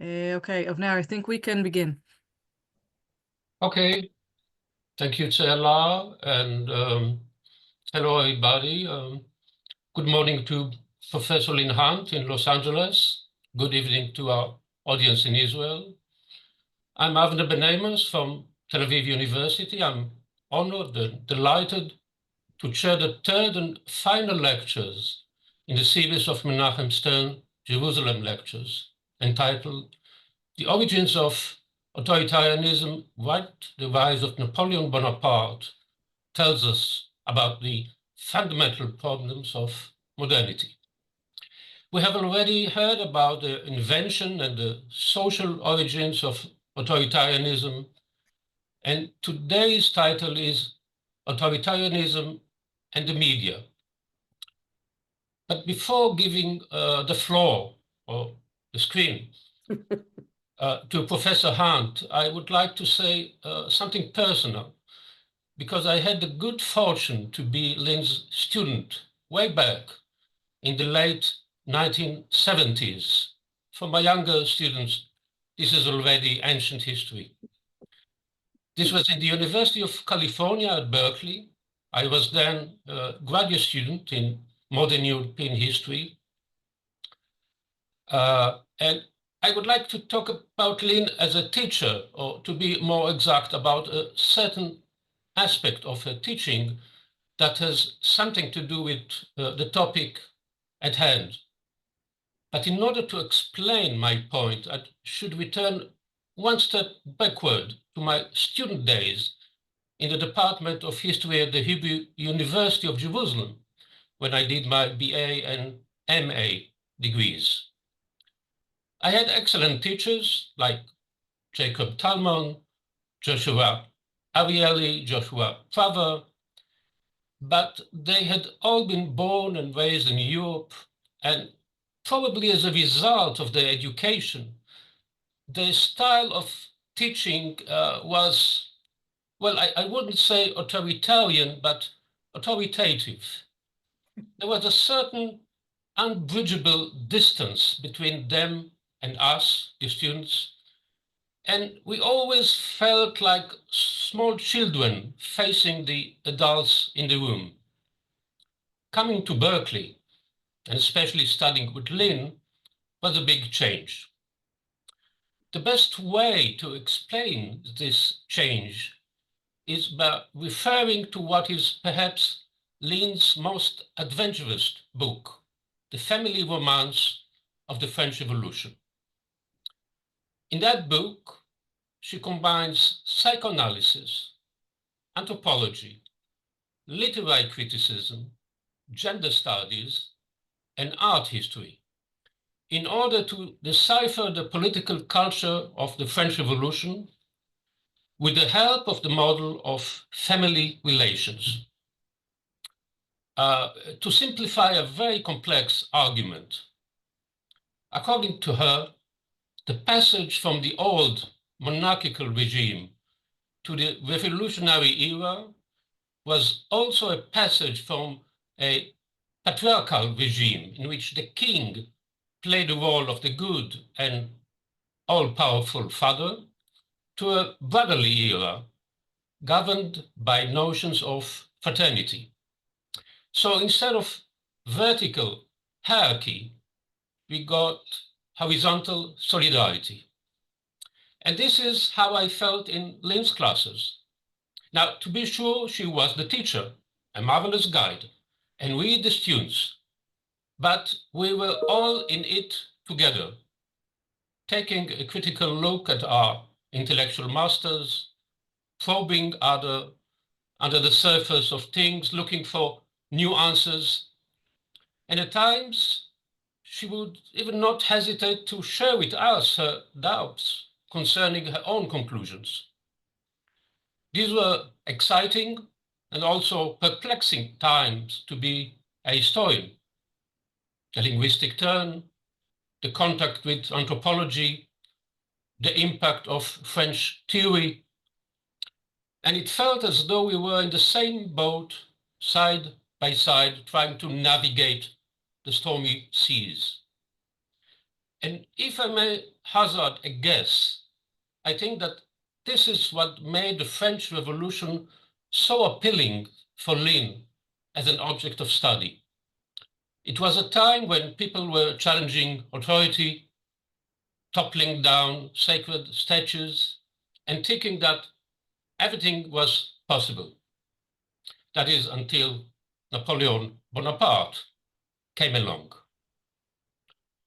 Okay, Avner, I think we can begin. Okay, thank you, Tsela, and hello, everybody. Good morning to Professor Lynn Hunt in Los Angeles. Good evening to our audience in Israel. I'm Avner Ben-Amos from Tel Aviv University. I'm honored and delighted to chair the third and final lectures in the series of Menahem Stern Jerusalem lectures entitled The Origins of Authoritarianism, What the Rise of Napoleon Bonaparte Tells Us About the Fundamental Problems of Modernity. We have already heard about the invention and the social origins of authoritarianism, and today's title is Authoritarianism and the Media. But before giving the floor or the screen to Professor Hunt, I would like to say something personal, because I had the good fortune to be Lynn's student way back in the late 1970s. For my younger students, this is already ancient history. This was in the University of California at Berkeley. I was then a graduate student in modern European history. And I would like to talk about Lynn as a teacher, or to be more exact, about a certain aspect of her teaching that has something to do with the topic at hand. But in order to explain my point, I should return one step backward to my student days in the Department of History at the Hebrew University of Jerusalem, when I did my BA and MA degrees. I had excellent teachers like Jacob Talmon, Joshua Arieli, Joshua Praver, but they had all been born and raised in Europe, and probably as a result of their education, their style of teaching was, well, I wouldn't say authoritarian, but authoritative. There was a certain unbridgeable distance between them and us, the students, and we always felt like small children facing the adults in the room. Coming to Berkeley, and especially studying with Lynn, was a big change. The best way to explain this change is by referring to what is perhaps Lynn's most adventurous book, The Family Romance of the French Revolution. In that book, she combines psychoanalysis, anthropology, literary criticism, gender studies, and art history in order to decipher the political culture of the French Revolution with the help of the model of family relations. To simplify a very complex argument, according to her, the passage from the old monarchical regime to the revolutionary era was also a passage from a patriarchal regime in which the king played the role of the good and all-powerful father to a brotherly era governed by notions of fraternity. So instead of vertical hierarchy, we got horizontal solidarity. And this is how I felt in Lynn's classes. Now, to be sure, she was the teacher, a marvelous guide, and we the students, but we were all in it together, taking a critical look at our intellectual masters, probing under the surface of things, looking for new answers. And at times, she would even not hesitate to share with us her doubts concerning her own conclusions. These were exciting and also perplexing times to be a historian. The linguistic turn, the contact with anthropology, the impact of French theory, and it felt as though we were in the same boat, side by side, trying to navigate the stormy seas. And if I may hazard a guess, I think that this is what made the French Revolution so appealing for Lynn as an object of study. It was a time when people were challenging authority, toppling down sacred statues, and thinking that everything was possible. That is, until Napoleon Bonaparte came along.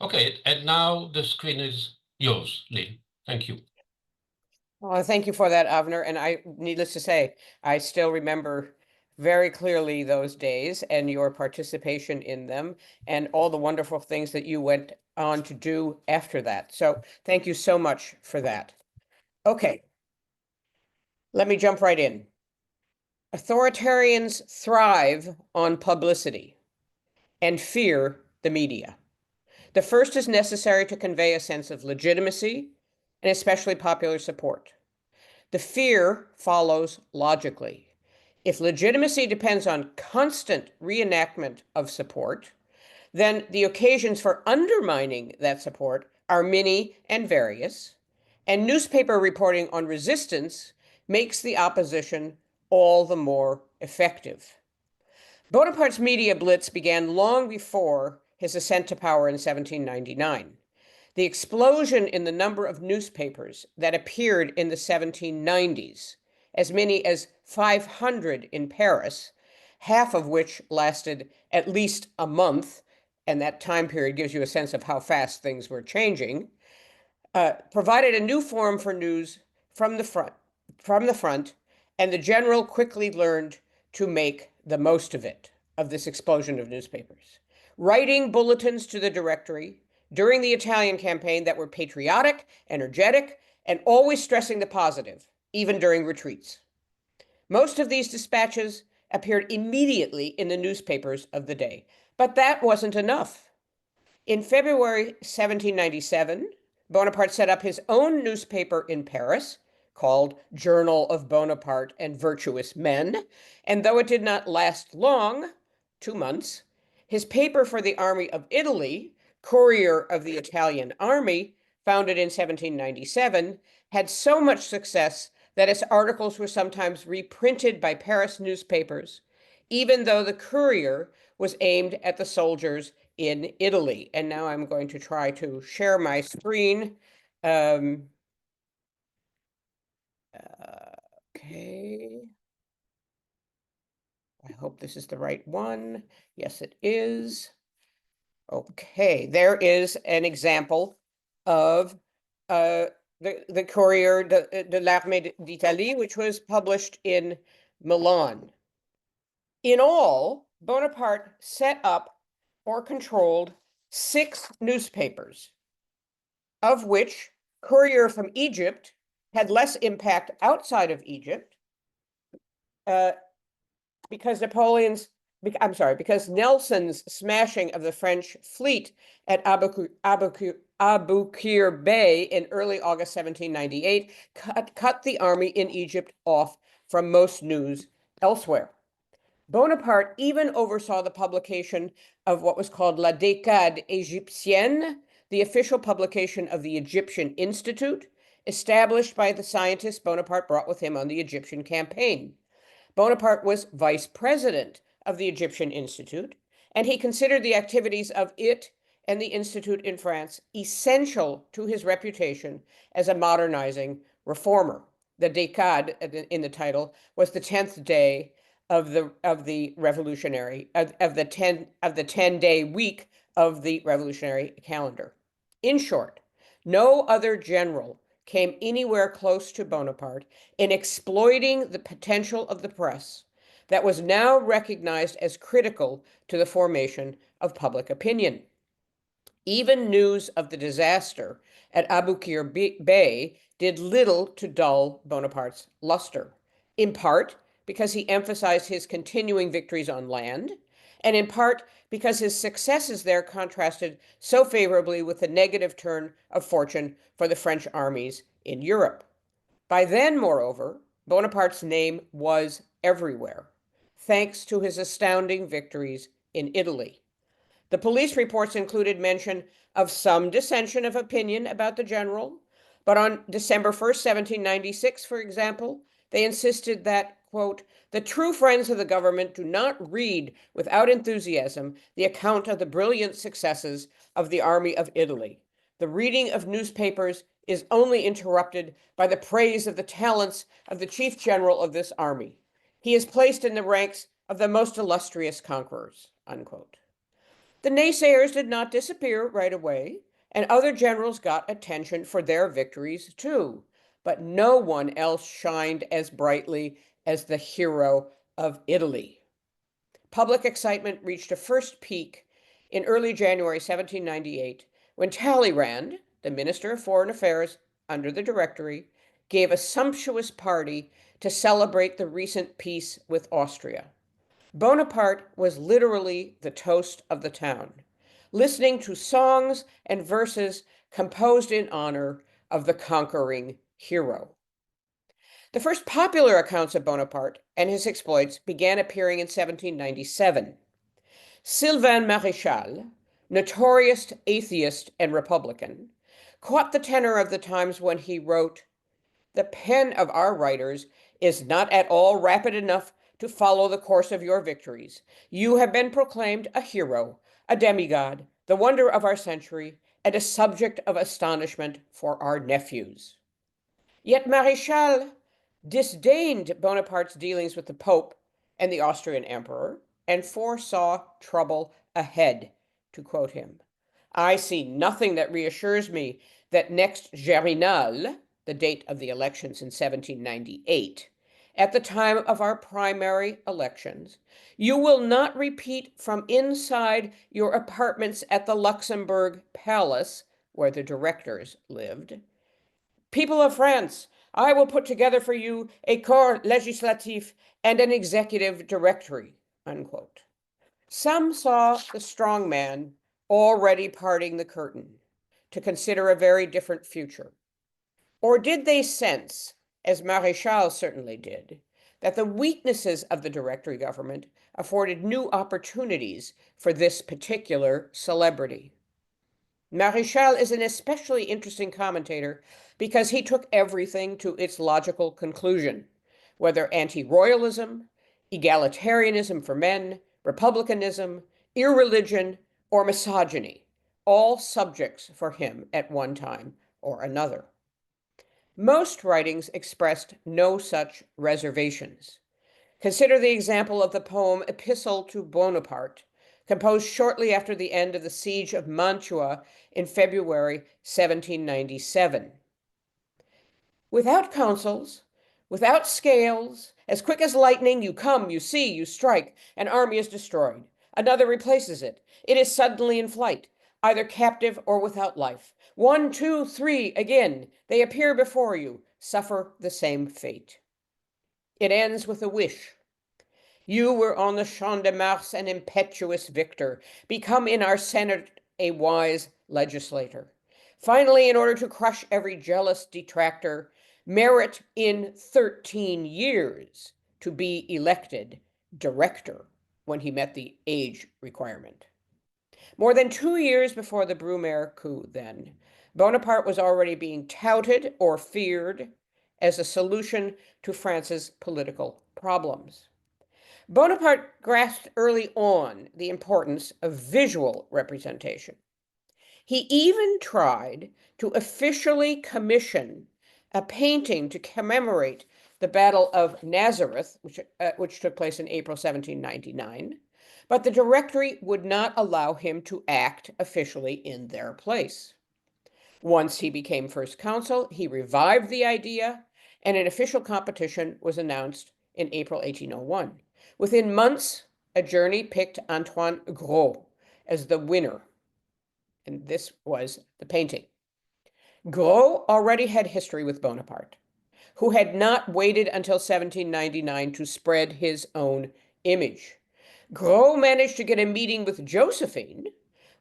Okay, and now the screen is yours, Lynn. Thank you. Well, thank you for that, Avner. And needless to say, I still remember very clearly those days and your participation in them and all the wonderful things that you went on to do after that. So thank you so much for that. Okay, let me jump right in. Authoritarians thrive on publicity and fear the media. The first is necessary to convey a sense of legitimacy and especially popular support. The fear follows logically. If legitimacy depends on constant reenactment of support, then the occasions for undermining that support are many and various, and newspaper reporting on resistance makes the opposition all the more effective. Bonaparte's media blitz began long before his ascent to power in 1799. The explosion in the number of newspapers that appeared in the 1790s, as many as 500 in Paris, half of which lasted at least a month, and that time period gives you a sense of how fast things were changing, provided a new form for news from the front, and the general quickly learned to make the most of it, of this explosion of newspapers. Writing bulletins to the directory during the Italian campaign that were patriotic, energetic, and always stressing the positive, even during retreats. Most of these dispatches appeared immediately in the newspapers of the day, but that wasn't enough. In February 1797, Bonaparte set up his own newspaper in Paris, called Journal of Bonaparte and Virtuous Men, and though it did not last long, 2 months, his paper for the Army of Italy, Courier of the Italian Army, founded in 1797, had so much success that its articles were sometimes reprinted by Paris newspapers, even though the Courier was aimed at the soldiers in Italy. And now I'm going to try to share my screen. Okay. I hope this is the right one. Yes, it is. Okay, there is an example of the Courier de l'Armée d'Italie, which was published in Milan. In all, Bonaparte set up or controlled 6 newspapers, of which Courier from Egypt had less impact outside of Egypt because Nelson's smashing of the French fleet at Aboukir Bay in early August 1798 cut the army in Egypt off from most news elsewhere. Bonaparte even oversaw the publication of what was called La Décade Égyptienne, the official publication of the Egyptian Institute, established by the scientists Bonaparte brought with him on the Egyptian campaign. Bonaparte was vice president of the Egyptian Institute, and he considered the activities of it and the Institute in France essential to his reputation as a modernizing reformer. The Décade in the title was the 10th day of the 10-day week of the revolutionary calendar. In short, no other general came anywhere close to Bonaparte in exploiting the potential of the press that was now recognized as critical to the formation of public opinion. Even news of the disaster at Aboukir Bay did little to dull Bonaparte's luster, in part because he emphasized his continuing victories on land, and in part because his successes there contrasted so favorably with the negative turn of fortune for the French armies in Europe. By then, moreover, Bonaparte's name was everywhere, thanks to his astounding victories in Italy. The police reports included mention of some dissension of opinion about the general, but on December 1st, 1796, for example, they insisted that, quote, the true friends of the government do not read without enthusiasm the account of the brilliant successes of the army of Italy. The reading of newspapers is only interrupted by the praise of the talents of the chief general of this army. He is placed in the ranks of the most illustrious conquerors, unquote. The naysayers did not disappear right away, and other generals got attention for their victories too, but no one else shined as brightly as the hero of Italy. Public excitement reached a first peak in early January 1798, when Talleyrand, the Minister of Foreign Affairs under the Directory, gave a sumptuous party to celebrate the recent peace with Austria. Bonaparte was literally the toast of the town, listening to songs and verses composed in honor of the conquering hero. The first popular accounts of Bonaparte and his exploits began appearing in 1797. Sylvain Maréchal, notorious atheist and Republican, caught the tenor of the times when he wrote, "The pen of our writers is not at all rapid enough to follow the course of your victories. You have been proclaimed a hero, a demigod, the wonder of our century, and a subject of astonishment for our nephews." Yet Maréchal disdained Bonaparte's dealings with the Pope and the Austrian Emperor and foresaw trouble ahead, to quote him. "I see nothing that reassures me that next Germinal," the date of the elections in 1798, at the time of our primary elections, "you will not repeat from inside your apartments at the Luxembourg Palace, where the directors lived, 'People of France, I will put together for you a corps législatif and an executive directory,'" unquote. Some saw the strong man already parting the curtain to consider a very different future. Or did they sense, as Maréchal certainly did, that the weaknesses of the Directory government afforded new opportunities for this particular celebrity? Maréchal is an especially interesting commentator because he took everything to its logical conclusion, whether anti-royalism, egalitarianism for men, republicanism, irreligion, or misogyny, all subjects for him at one time or another. Most writings expressed no such reservations. Consider the example of the poem Epistle to Bonaparte, composed shortly after the end of the siege of Mantua in February 1797. "Without counsels, without scales, as quick as lightning, you come, you see, you strike, an army is destroyed. Another replaces it. It is suddenly in flight, either captive or without life. 1, 2, 3, again, they appear before you, suffer the same fate." It ends with a wish. "You were on the Champ de Mars an impetuous victor, become in our Senate a wise legislator. Finally, in order to crush every jealous detractor, merit in 13 years to be elected director," when he met the age requirement. More than 2 years before the Brumaire coup, then, Bonaparte was already being touted or feared as a solution to France's political problems. Bonaparte grasped early on the importance of visual representation. He even tried to officially commission a painting to commemorate the Battle of Nazareth, which took place in April 1799, but the Directory would not allow him to act officially in their place. Once he became first consul, he revived the idea, and an official competition was announced in April 1801. Within months, a journey picked Antoine Gros as the winner, and this was the painting. Gros already had history with Bonaparte, who had not waited until 1799 to spread his own image. Gros managed to get a meeting with Josephine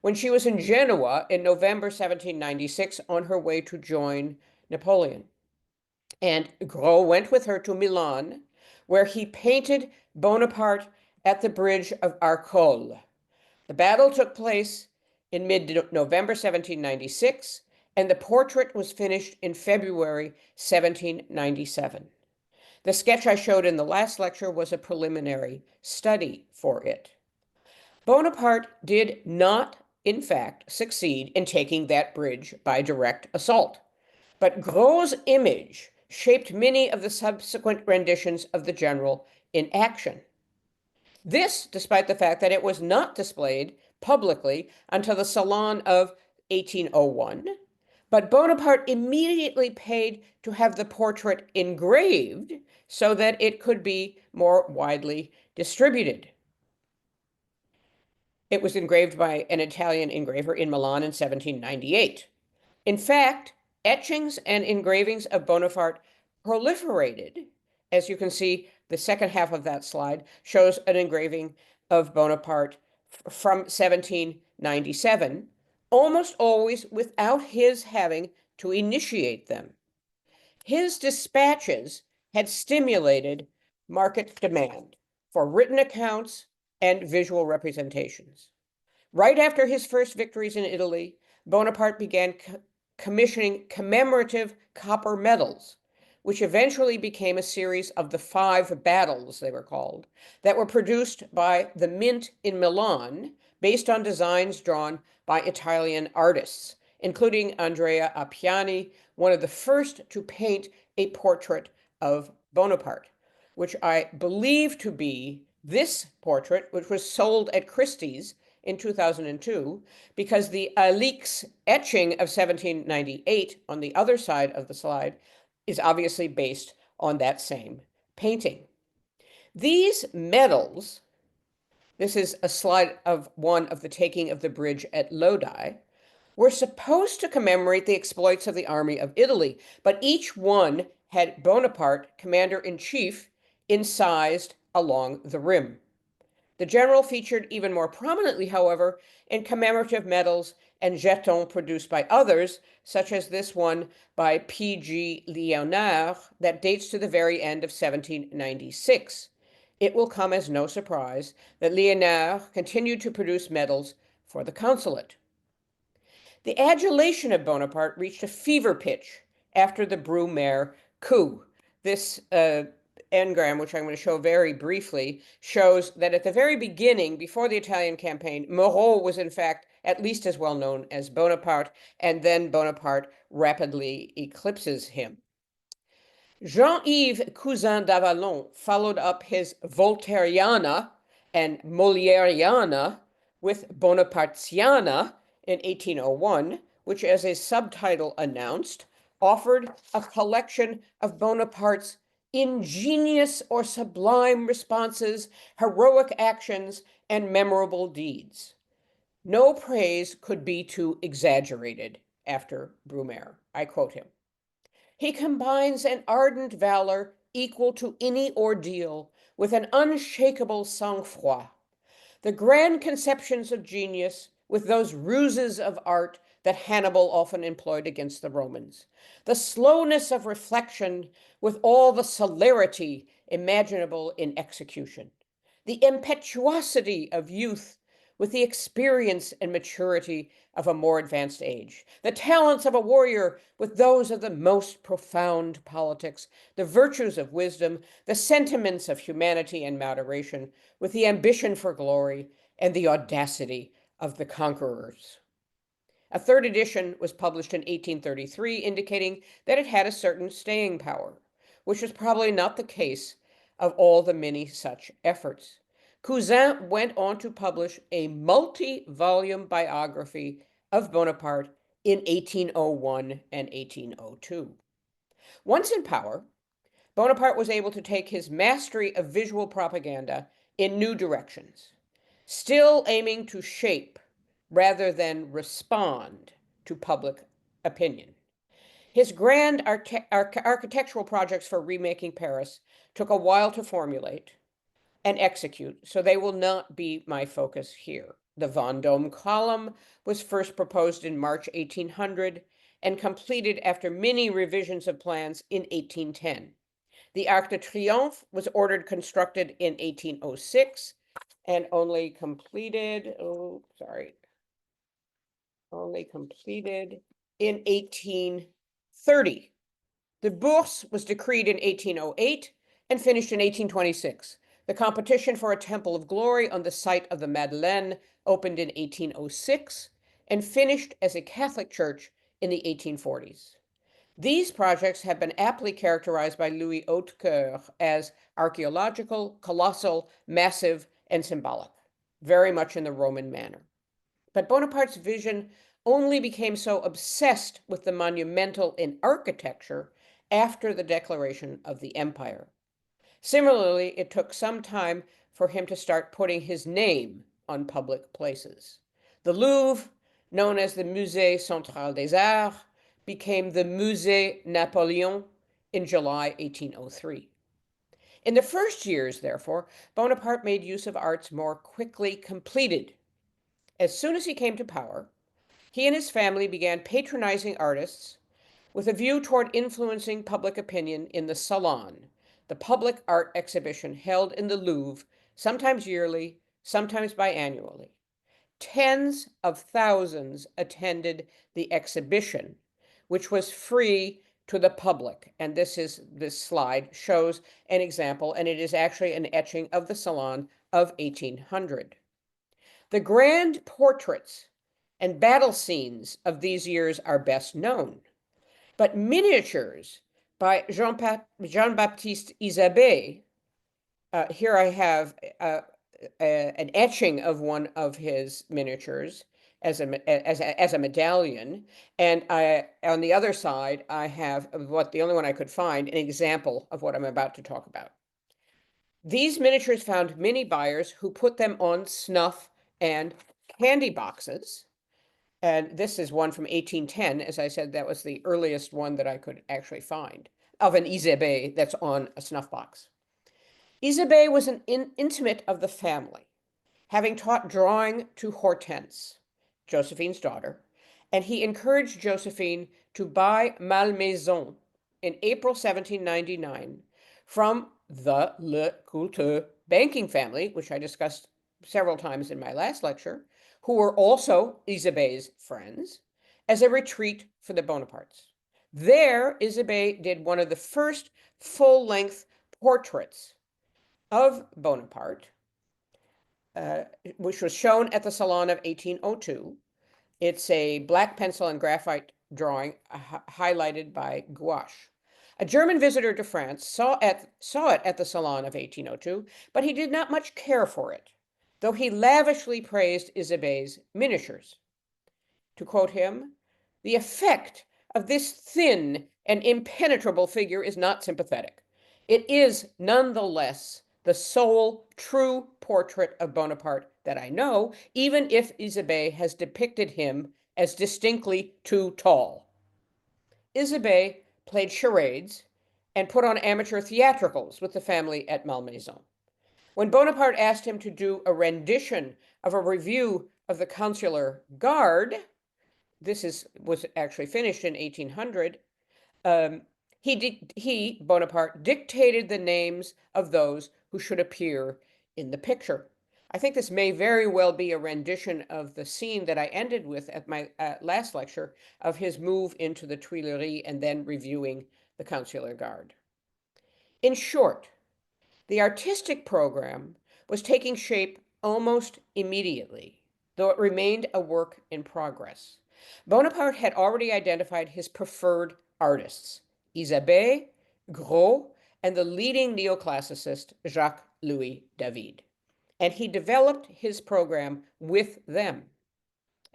when she was in Genoa in November 1796 on her way to join Napoleon. And Gros went with her to Milan, where he painted Bonaparte at the bridge of Arcole. The battle took place in mid-November 1796, and the portrait was finished in February 1797. The sketch I showed in the last lecture was a preliminary study for it. Bonaparte did not, in fact, succeed in taking that bridge by direct assault, but Gros' image shaped many of the subsequent renditions of the general in action. This, despite the fact that it was not displayed publicly until the Salon of 1801, but Bonaparte immediately paid to have the portrait engraved so that it could be more widely distributed. It was engraved by an Italian engraver in Milan in 1798. In fact, etchings and engravings of Bonaparte proliferated. As you can see, the second half of that slide shows an engraving of Bonaparte from 1797, almost always without his having to initiate them. His dispatches had stimulated market demand for written accounts and visual representations. Right after his first victories in Italy, Bonaparte began commissioning commemorative copper medals, which eventually became a series of the 5 battles, they were called, that were produced by the Mint in Milan, based on designs drawn by Italian artists, including Andrea Appiani, one of the first to paint a portrait of Bonaparte, which I believe to be this portrait, which was sold at Christie's in 2002, because the Alix etching of 1798 on the other side of the slide is obviously based on that same painting. These medals, this is a slide of one of the taking of the bridge at Lodi, were supposed to commemorate the exploits of the army of Italy, but each one had Bonaparte, commander-in-chief, incised along the rim. The general featured even more prominently, however, in commemorative medals and jetons produced by others, such as this one by P.G. Léonard that dates to the very end of 1796. It will come as no surprise that Léonard continued to produce medals for the consulate. The adulation of Bonaparte reached a fever pitch after the Brumaire coup. This engram, which I'm going to show very briefly, shows that at the very beginning, before the Italian campaign, Moreau was in fact at least as well known as Bonaparte, and then Bonaparte rapidly eclipses him. Jean-Yves Cousin d'Avalon followed up his Voltairiana and Moliériana with Bonapartiana in 1801, which, as a subtitle announced, offered a collection of Bonaparte's ingenious or sublime responses, heroic actions, and memorable deeds. No praise could be too exaggerated after Brumaire. I quote him. He combines an ardent valor equal to any ordeal with an unshakable sang-froid, the grand conceptions of genius with those ruses of art that Hannibal often employed against the Romans, the slowness of reflection with all the celerity imaginable in execution, the impetuosity of youth with the experience and maturity of a more advanced age, the talents of a warrior with those of the most profound politics, the virtues of wisdom, the sentiments of humanity and moderation, with the ambition for glory and the audacity of the conquerors. A third edition was published in 1833, indicating that it had a certain staying power, which was probably not the case of all the many such efforts. Cousin went on to publish a multi-volume biography of Bonaparte in 1801 and 1802. Once in power, Bonaparte was able to take his mastery of visual propaganda in new directions, still aiming to shape rather than respond to public opinion. His grand architectural projects for remaking Paris took a while to formulate and execute, so they will not be my focus here. The Vendôme column was first proposed in March 1800 and completed after many revisions of plans in 1810. The Arc de Triomphe was ordered constructed in 1806, and only completed in 1830. The Bourse was decreed in 1808 and finished in 1826. The competition for a temple of glory on the site of the Madeleine opened in 1806 and finished as a Catholic church in the 1840s. These projects have been aptly characterized by Louis Hautecoeur as archaeological, colossal, massive, and symbolic, very much in the Roman manner. But Bonaparte's vision only became so obsessed with the monumental in architecture after the declaration of the empire. Similarly, it took some time for him to start putting his name on public places. The Louvre, known as the Musée Central des Arts, became the Musée Napoleon in July 1803. In the first years, therefore, Bonaparte made use of arts more quickly completed. As soon as he came to power, he and his family began patronizing artists with a view toward influencing public opinion in the Salon, the public art exhibition held in the Louvre, sometimes yearly, sometimes biannually. Tens of thousands attended the exhibition, which was free to the public. And this slide shows an example, and it is actually an etching of the Salon of 1800. The grand portraits and battle scenes of these years are best known, but miniatures by Jean-Baptiste Isabey, here I have an etching of one of his miniatures as a medallion, and on the other side I have the only one I could find, an example of what I'm about to talk about. These miniatures found many buyers who put them on snuff and candy boxes. And this is one from 1810. As I said, that was the earliest one that I could actually find of an Isabey that's on a snuff box. Isabey was an intimate of the family, having taught drawing to Hortense, Josephine's daughter, and he encouraged Josephine to buy Malmaison in April 1799 from the Le Coulteux banking family, which I discussed several times in my last lecture, who were also Isabey's friends, as a retreat for the Bonapartes. There, Isabey did one of the first full-length portraits of Bonaparte, which was shown at the Salon of 1802. It's a black pencil and graphite drawing highlighted by gouache. A German visitor to France saw it at the Salon of 1802, but he did not much care for it, though he lavishly praised Isabey's miniatures. To quote him, "The effect of this thin and impenetrable figure is not sympathetic. It is nonetheless the sole true portrait of Bonaparte that I know, even if Isabey has depicted him as distinctly too tall." Isabey played charades and put on amateur theatricals with the family at Malmaison. When Bonaparte asked him to do a rendition of a review of the Consular Guard, was actually finished in 1800, Bonaparte, dictated the names of those who should appear in the picture. I think this may very well be a rendition of the scene that I ended with at my last lecture of his move into the Tuileries and then reviewing the Consular Guard. In short, the artistic program was taking shape almost immediately, though it remained a work in progress. Bonaparte had already identified his preferred artists, Isabey, Gros, and the leading neoclassicist Jacques-Louis David, and he developed his program with them.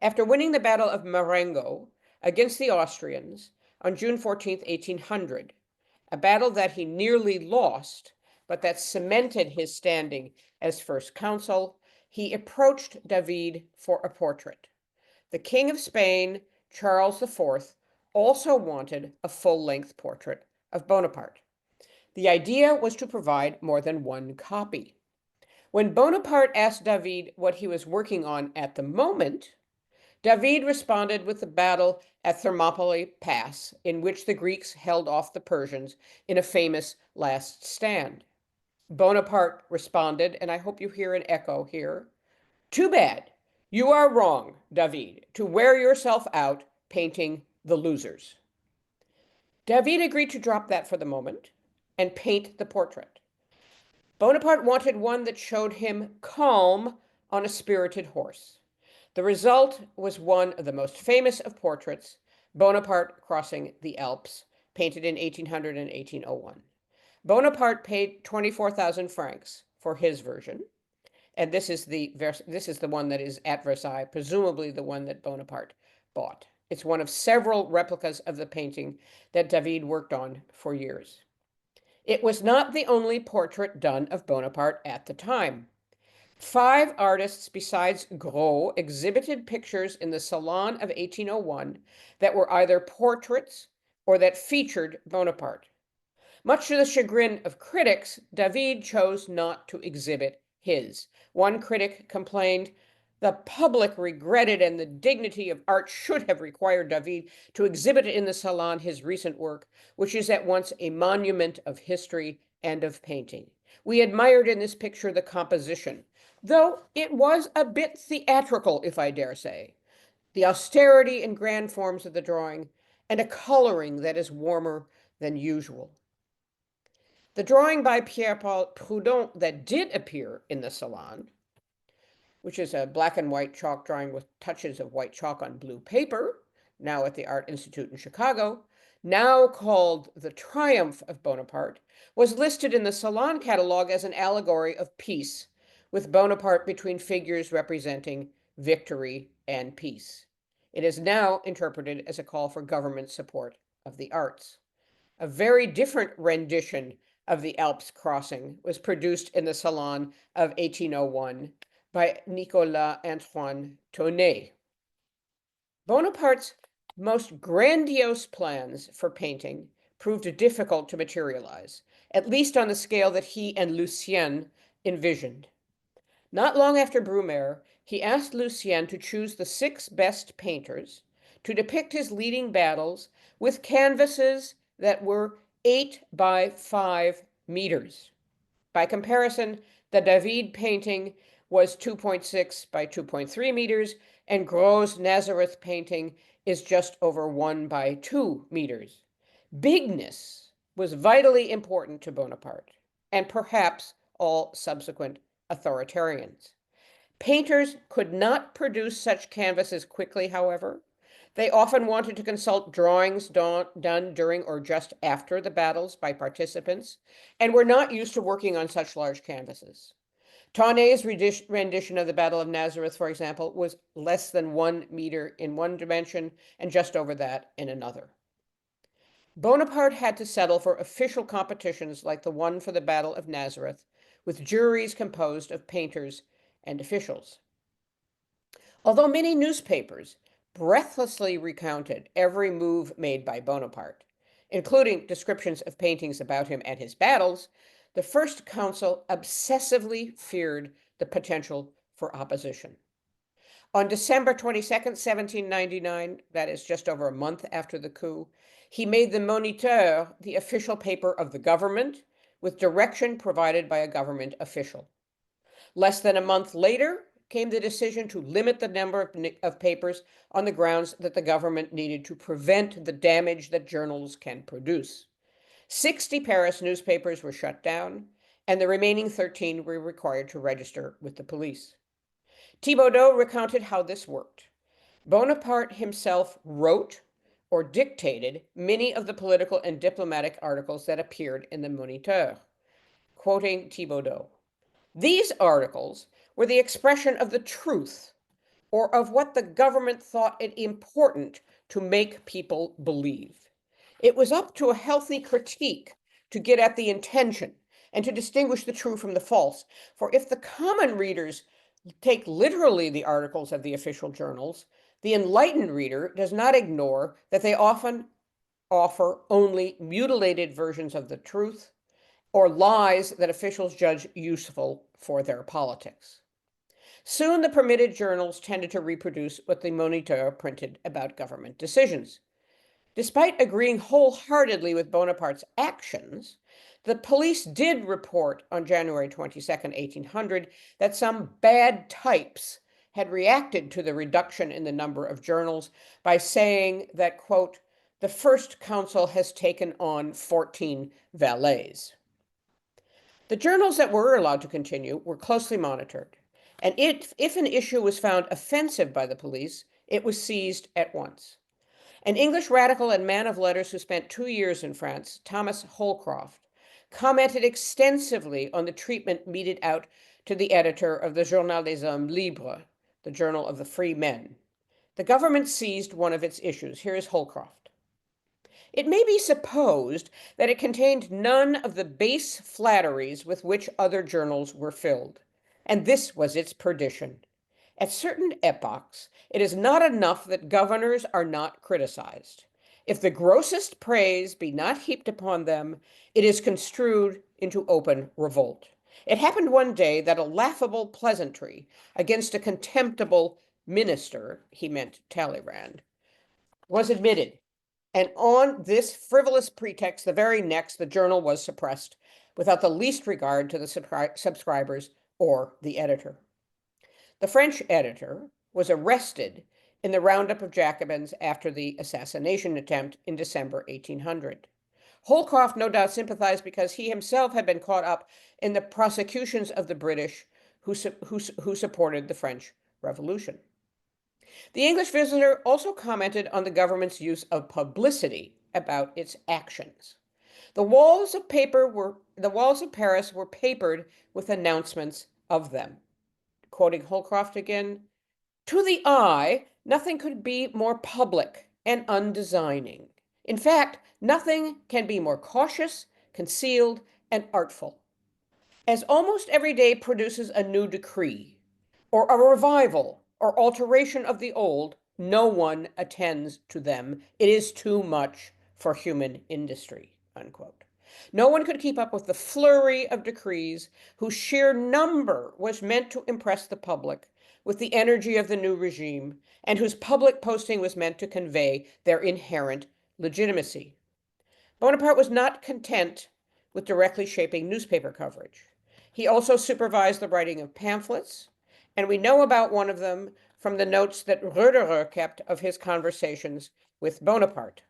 After winning the Battle of Marengo against the Austrians on June 14, 1800, a battle that he nearly lost, but that cemented his standing as first consul, he approached David for a portrait. The King of Spain, Charles IV, also wanted a full-length portrait of Bonaparte. The idea was to provide more than one copy. When Bonaparte asked David what he was working on at the moment, David responded with the battle at Thermopylae Pass, in which the Greeks held off the Persians in a famous last stand. Bonaparte responded, and I hope you hear an echo here. Too bad. You are wrong, David, to wear yourself out painting the losers. David agreed to drop that for the moment and paint the portrait. Bonaparte wanted one that showed him calm on a spirited horse. The result was one of the most famous of portraits, Bonaparte crossing the Alps, painted in 1800 and 1801. Bonaparte paid 24,000 francs for his version, and this is the one that is at Versailles, presumably the one that Bonaparte bought. It's one of several replicas of the painting that David worked on for years. It was not the only portrait done of Bonaparte at the time. 5 artists besides Gros exhibited pictures in the Salon of 1801 that were either portraits or that featured Bonaparte. Much to the chagrin of critics, David chose not to exhibit his. One critic complained, "The public regretted and the dignity of art should have required David to exhibit in the Salon his recent work, which is at once a monument of history and of painting. We admired in this picture the composition, though it was a bit theatrical, if I dare say, the austerity and grand forms of the drawing, and a coloring that is warmer than usual." The drawing by Pierre-Paul Prudhon that did appear in the Salon, which is a black and white chalk drawing with touches of white chalk on blue paper, now at the Art Institute in Chicago, now called The Triumph of Bonaparte, was listed in the Salon catalog as an allegory of peace, with Bonaparte between figures representing victory and peace. It is now interpreted as a call for government support of the arts. A very different rendition of the Alps crossing was produced in the Salon of 1801 by Nicolas Antoine Tonnet. Bonaparte's most grandiose plans for painting proved difficult to materialize, at least on the scale that he and Lucien envisioned. Not long after Brumaire, he asked Lucien to choose the 6 best painters to depict his leading battles with canvases that were 8 by 5 meters. By comparison, the David painting was 2.6 by 2.3 meters, and Gros' Nazareth painting is just over 1 by 2 meters. Bigness was vitally important to Bonaparte, and perhaps all subsequent authoritarians. Painters could not produce such canvases quickly, however. They often wanted to consult drawings done during or just after the battles by participants, and were not used to working on such large canvases. Tonnet's rendition of the Battle of Nazareth, for example, was less than 1 meter in one dimension and just over that in another. Bonaparte had to settle for official competitions like the one for the Battle of Nazareth, with juries composed of painters and officials. Although many newspapers breathlessly recounted every move made by Bonaparte, including descriptions of paintings about him at his battles, the First Council obsessively feared the potential for opposition. On December 22nd, 1799, that is just over a month after the coup, he made the Moniteur the official paper of the government, with direction provided by a government official. Less than a month later came the decision to limit the number of papers on the grounds that the government needed to prevent the damage that journals can produce. 60 Paris newspapers were shut down, and the remaining 13 were required to register with the police. Thibaudeau recounted how this worked. Bonaparte himself wrote or dictated many of the political and diplomatic articles that appeared in the Moniteur. Quoting Thibaudeau, "These articles were the expression of the truth, or of what the government thought it important to make people believe. It was up to a healthy critique to get at the intention and to distinguish the true from the false. For if the common readers take literally the articles of the official journals, the enlightened reader does not ignore that they often offer only mutilated versions of the truth or lies that officials judge useful for their politics." Soon the permitted journals tended to reproduce what the Moniteur printed about government decisions. Despite agreeing wholeheartedly with Bonaparte's actions, the police did report on January 22nd, 1800, that some bad types had reacted to the reduction in the number of journals by saying that, quote, the First Council has taken on 14 valets. The journals that were allowed to continue were closely monitored, and if an issue was found offensive by the police, it was seized at once. An English radical and man of letters who spent 2 years in France, Thomas Holcroft, commented extensively on the treatment meted out to the editor of the Journal des Hommes Libres, the Journal of the Free Men. The government seized one of its issues. Here is Holcroft. It may be supposed that it contained none of the base flatteries with which other journals were filled, and this was its perdition. At certain epochs, it is not enough that governors are not criticized. If the grossest praise be not heaped upon them, it is construed into open revolt. It happened one day that a laughable pleasantry against a contemptible minister, he meant Talleyrand, was admitted. And on this frivolous pretext, the very next, the journal was suppressed without the least regard to the subscribers or the editor. The French editor was arrested in the roundup of Jacobins after the assassination attempt in December 1800. Holcroft no doubt sympathized because he himself had been caught up in the prosecutions of the British who supported the French Revolution. The English visitor also commented on the government's use of publicity about its actions. The walls of Paris were papered with announcements of them. Quoting Holcroft again, to the eye, nothing could be more public and undesigning. In fact, nothing can be more cautious, concealed, and artful. As almost every day produces a new decree, or a revival, or alteration of the old, no one attends to them. It is too much for human industry, unquote. No one could keep up with the flurry of decrees whose sheer number was meant to impress the public with the energy of the new regime, and whose public posting was meant to convey their inherent legitimacy. Bonaparte was not content with directly shaping newspaper coverage. He also supervised the writing of pamphlets, and we know about one of them from the notes that Roederer kept of his conversations with Bonaparte.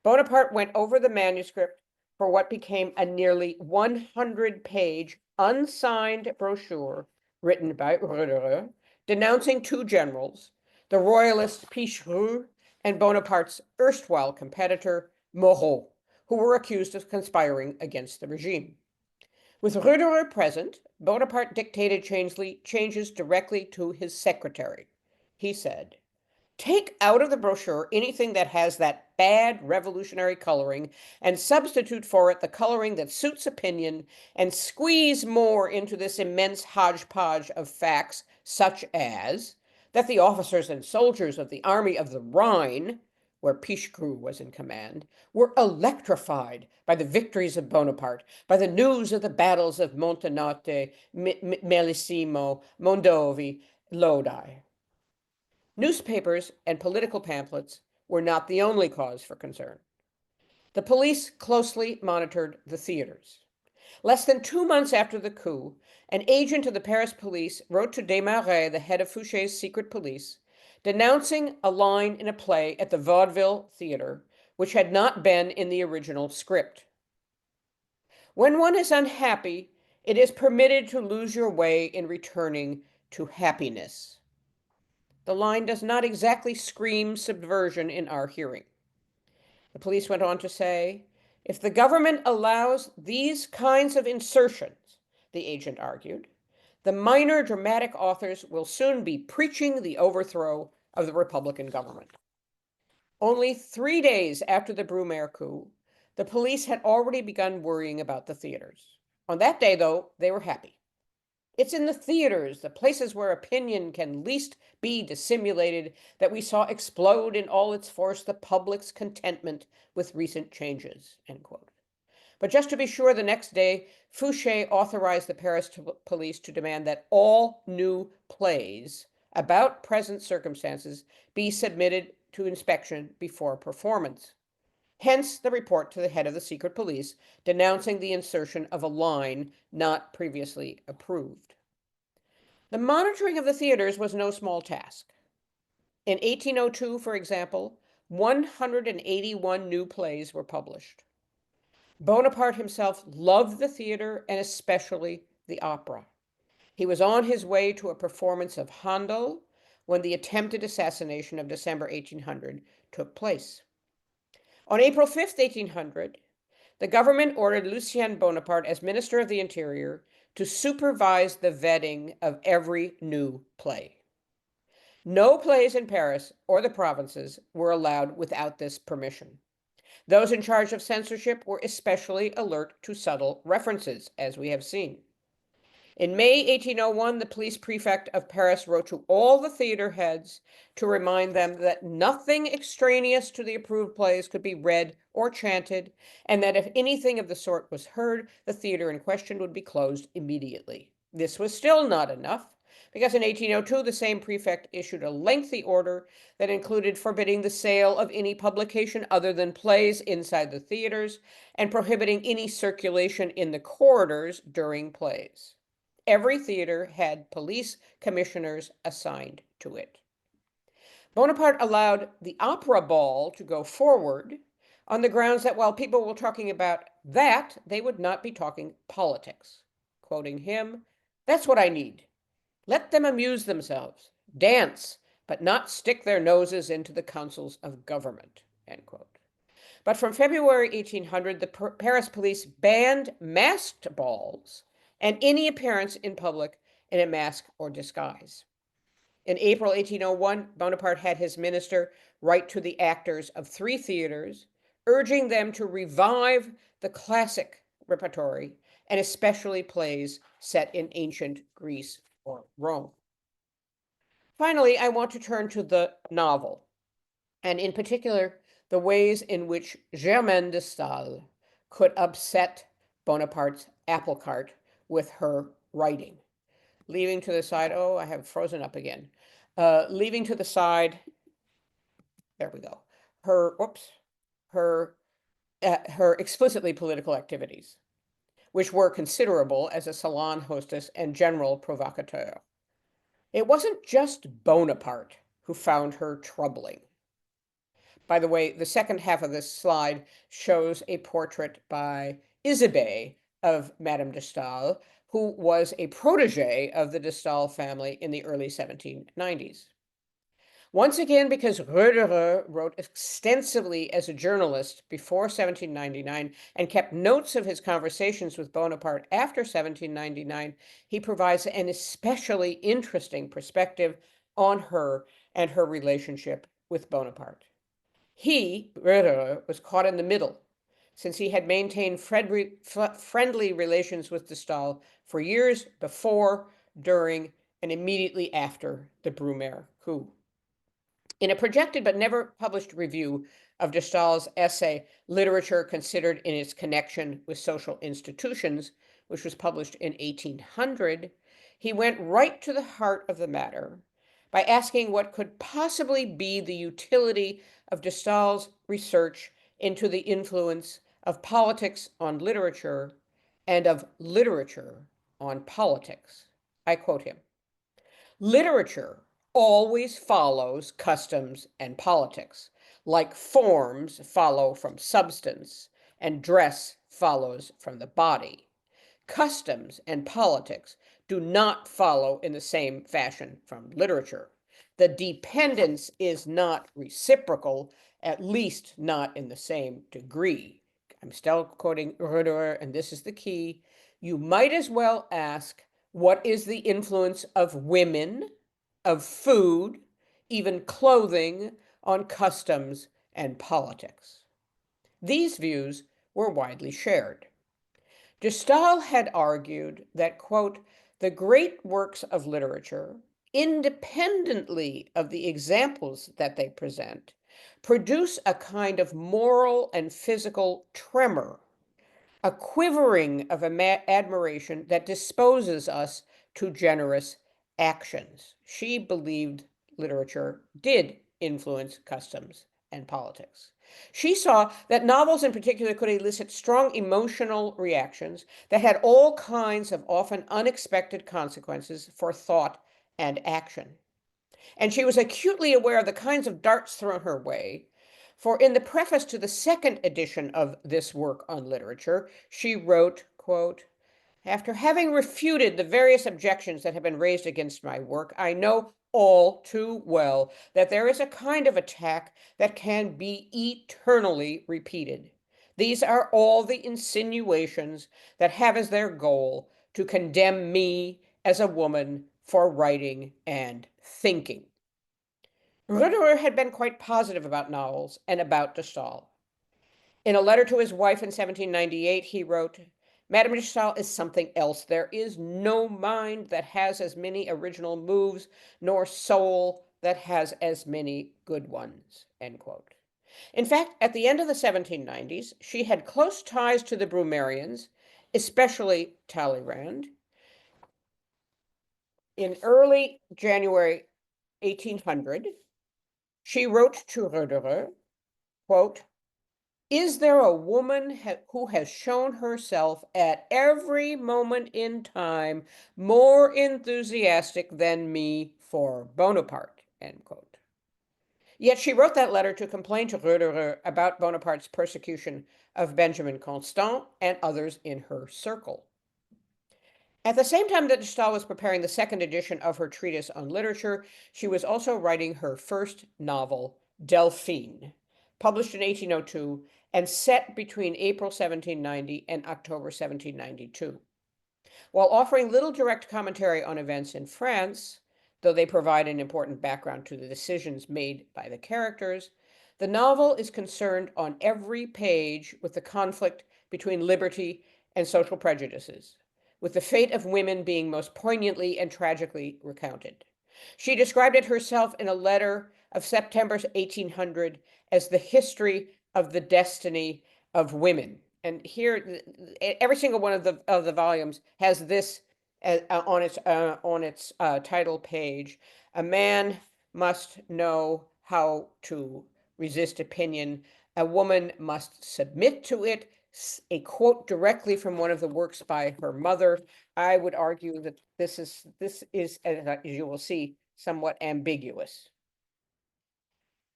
Bonaparte went over the manuscript for what became a nearly 100-page unsigned brochure written by Roederer, denouncing two generals, the royalist Pichegru and Bonaparte's erstwhile competitor, Moreau, who were accused of conspiring against the regime. With Roederer present, Bonaparte dictated changes directly to his secretary. He said, take out of the brochure anything that has that bad revolutionary coloring and substitute for it the coloring that suits opinion, and squeeze more into this immense hodgepodge of facts, such as that the officers and soldiers of the Army of the Rhine, where Pichegru was in command, were electrified by the victories of Bonaparte, by the news of the battles of Montenotte, Melissimo, Mondovi, Lodi. Newspapers and political pamphlets were not the only cause for concern. The police closely monitored the theaters. Less than 2 months after the coup, an agent of the Paris police wrote to Desmarais, the head of Fouché's secret police, denouncing a line in a play at the Vaudeville Theater, which had not been in the original script. When one is unhappy, it is permitted to lose your way in returning to happiness. The line does not exactly scream subversion in our hearing. The police went on to say, if the government allows these kinds of insertions, the agent argued, the minor dramatic authors will soon be preaching the overthrow of the Republican government. Only 3 days after the Brumaire coup, the police had already begun worrying about the theaters. On that day, though, they were happy. It's in the theaters, the places where opinion can least be dissimulated, that we saw explode in all its force the public's contentment with recent changes, end quote. But just to be sure, the next day, Fouché authorized the Paris police to demand that all new plays about present circumstances be submitted to inspection before performance. Hence the report to the head of the secret police denouncing the insertion of a line not previously approved. The monitoring of the theaters was no small task. In 1802, for example, 181 new plays were published. Bonaparte himself loved the theater and especially the opera. He was on his way to a performance of Handel when the attempted assassination of December 1800 took place. On April 5th, 1800, the government ordered Lucien Bonaparte as Minister of the Interior to supervise the vetting of every new play. No plays in Paris or the provinces were allowed without this permission. Those in charge of censorship were especially alert to subtle references, as we have seen. In May 1801, the police prefect of Paris wrote to all the theater heads to remind them that nothing extraneous to the approved plays could be read or chanted, and that if anything of the sort was heard, the theater in question would be closed immediately. This was still not enough, because in 1802, the same prefect issued a lengthy order that included forbidding the sale of any publication other than plays inside the theaters and prohibiting any circulation in the corridors during plays. Every theater had police commissioners assigned to it. Bonaparte allowed the opera ball to go forward on the grounds that while people were talking about that, they would not be talking politics. Quoting him, "That's what I need. Let them amuse themselves, dance, but not stick their noses into the councils of government." End quote. But from February 1800, the Paris police banned masked balls and any appearance in public in a mask or disguise. In April 1801, Bonaparte had his minister write to the actors of 3 theaters, urging them to revive the classic repertory, and especially plays set in ancient Greece or Rome. Finally, I want to turn to the novel, and in particular, the ways in which Germaine de Staël could upset Bonaparte's apple cart with her writing. Leaving to the side, oh, I have frozen up again. Leaving to the side, there we go, her explicitly political activities, which were considerable as a salon hostess and general provocateur. It wasn't just Bonaparte who found her troubling. By the way, the second half of this slide shows a portrait by Isabey of Madame de Staël, who was a protege of the de Staël family in the early 1790s. Once again, because Roederer wrote extensively as a journalist before 1799 and kept notes of his conversations with Bonaparte after 1799, he provides an especially interesting perspective on her and her relationship with Bonaparte. He, Roederer, was caught in the middle, since he had maintained friendly relations with de Staël for years before, during, and immediately after the Brumaire coup. In a projected but never published review of de Staël's essay, Literature Considered in its Connection with Social Institutions, which was published in 1800, he went right to the heart of the matter by asking what could possibly be the utility of de Staël's research into the influence of politics on literature and of literature on politics. I quote him, "Literature always follows customs and politics, like forms follow from substance and dress follows from the body. Customs and politics do not follow in the same fashion from literature. The dependence is not reciprocal, at least not in the same degree." I'm still quoting Roederer, and this is the key. "You might as well ask, what is the influence of women, of food, even clothing, on customs and politics?" These views were widely shared. De Staël had argued that, quote, "the great works of literature, independently of the examples that they present, produce a kind of moral and physical tremor, a quivering of admiration that disposes us to generous actions." She believed literature did influence customs and politics. She saw that novels in particular could elicit strong emotional reactions that had all kinds of often unexpected consequences for thought and action. And she was acutely aware of the kinds of darts thrown her way. For in the preface to the second edition of this work on literature, she wrote, quote, "After having refuted the various objections that have been raised against my work, I know all too well that there is a kind of attack that can be eternally repeated. These are all the insinuations that have as their goal to condemn me as a woman for writing and thinking." Roederer had been quite positive about novels and about de Stael. In a letter to his wife in 1798, he wrote, "Madame de Stael is something else. There is no mind that has as many original moves, nor soul that has as many good ones," end quote. In fact, at the end of the 1790s, she had close ties to the Brummerians, especially Talleyrand. In early January 1800, she wrote to Roederer, quote, "Is there a woman who has shown herself at every moment in time more enthusiastic than me for Bonaparte?" End quote. Yet she wrote that letter to complain to Roederer about Bonaparte's persecution of Benjamin Constant and others in her circle. At the same time that de Stael was preparing the second edition of her treatise on literature, she was also writing her first novel, Delphine, published in 1802 and set between April 1790 and October 1792. While offering little direct commentary on events in France, though they provide an important background to the decisions made by the characters, the novel is concerned on every page with the conflict between liberty and social prejudices, with the fate of women being most poignantly and tragically recounted. She described it herself in a letter of September 1800 as the history of the destiny of women. And here, every single one of the volumes has this on its title page. A man must know how to resist opinion. A woman must submit to it. A quote directly from one of the works by her mother. I would argue that this is, as you will see, somewhat ambiguous.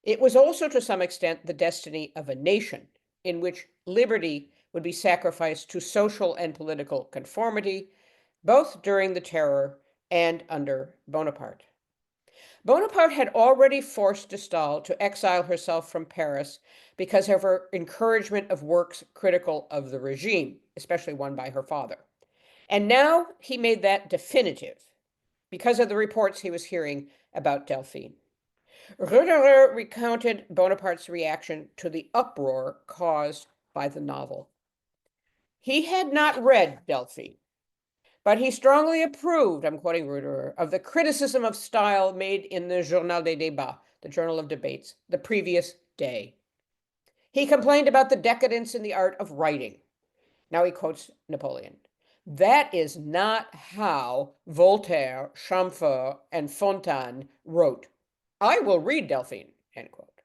It was also, to some extent, the destiny of a nation in which liberty would be sacrificed to social and political conformity, both during the Terror and under Bonaparte. Bonaparte had already forced de Stael to exile herself from Paris because of her encouragement of works critical of the regime, especially one by her father. And now he made that definitive because of the reports he was hearing about Delphine. Roederer recounted Bonaparte's reaction to the uproar caused by the novel. He had not read Delphine, but he strongly approved, I'm quoting Roederer, of the criticism of style made in the Journal des Débats, the Journal of Debates, the previous day. He complained about the decadence in the art of writing. Now he quotes Napoleon. "That is not how Voltaire, Chamfort, and Fontaine wrote. I will read Delphine," end quote.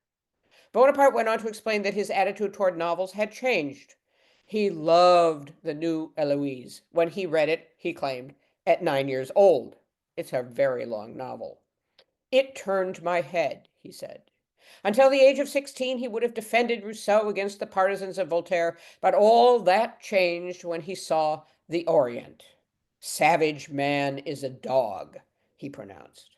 Bonaparte went on to explain that his attitude toward novels had changed. He loved the new Eloise. When he read it, he claimed, at 9 years old. It's a very long novel. "It turned my head," he said. Until the age of 16, he would have defended Rousseau against the partisans of Voltaire, but all that changed when he saw The Orient. "Savage man is a dog," he pronounced.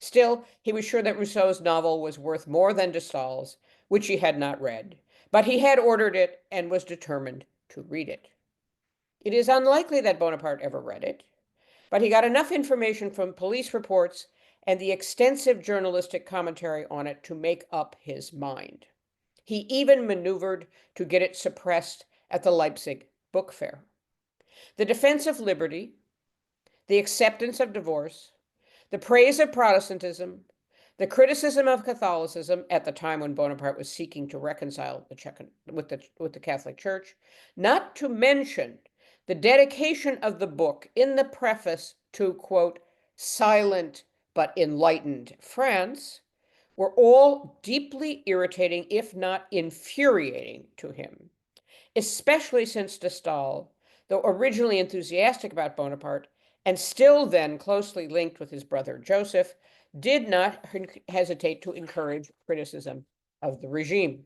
Still, he was sure that Rousseau's novel was worth more than de Stael's, which he had not read, but he had ordered it and was determined to read it. It is unlikely that Bonaparte ever read it, but he got enough information from police reports and the extensive journalistic commentary on it to make up his mind. He even maneuvered to get it suppressed at the Leipzig Book Fair. The defense of liberty, the acceptance of divorce, the praise of Protestantism, the criticism of Catholicism at the time when Bonaparte was seeking to reconcile with the Catholic Church, not to mention the dedication of the book in the preface to, quote, "silent but enlightened France," were all deeply irritating, if not infuriating, to him, especially since de Staël, though originally enthusiastic about Bonaparte and still then closely linked with his brother Joseph, did not hesitate to encourage criticism of the regime.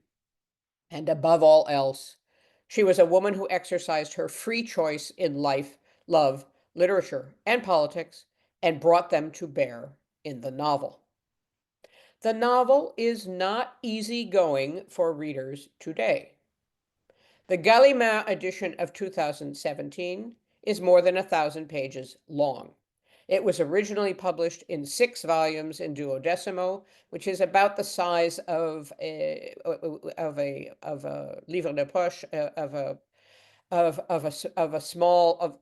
And above all else, she was a woman who exercised her free choice in life, love, literature, and politics, and brought them to bear in the novel. The novel is not easygoing for readers today. The Gallimard edition of 2017 is more than 1,000 pages long. It was originally published in 6 volumes in duodecimo, which is about the size of a livre de poche, of a small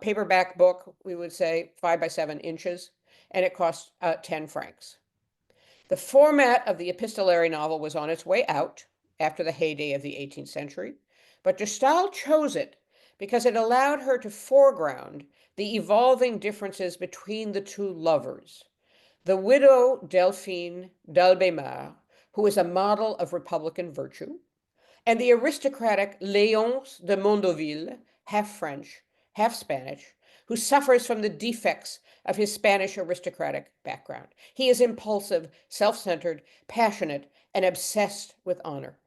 paperback book, we would say 5 by 7 inches, and it cost 10 francs. The format of the epistolary novel was on its way out after the heyday of the 18th century, but de Staël chose it because it allowed her to foreground the evolving differences between the two lovers, the widow Delphine d'Albémar, who is a model of republican virtue, and the aristocratic Léonce de Mondoville, half French, half Spanish, who suffers from the defects of his Spanish aristocratic background. He is impulsive, self-centered, passionate, and obsessed with honor.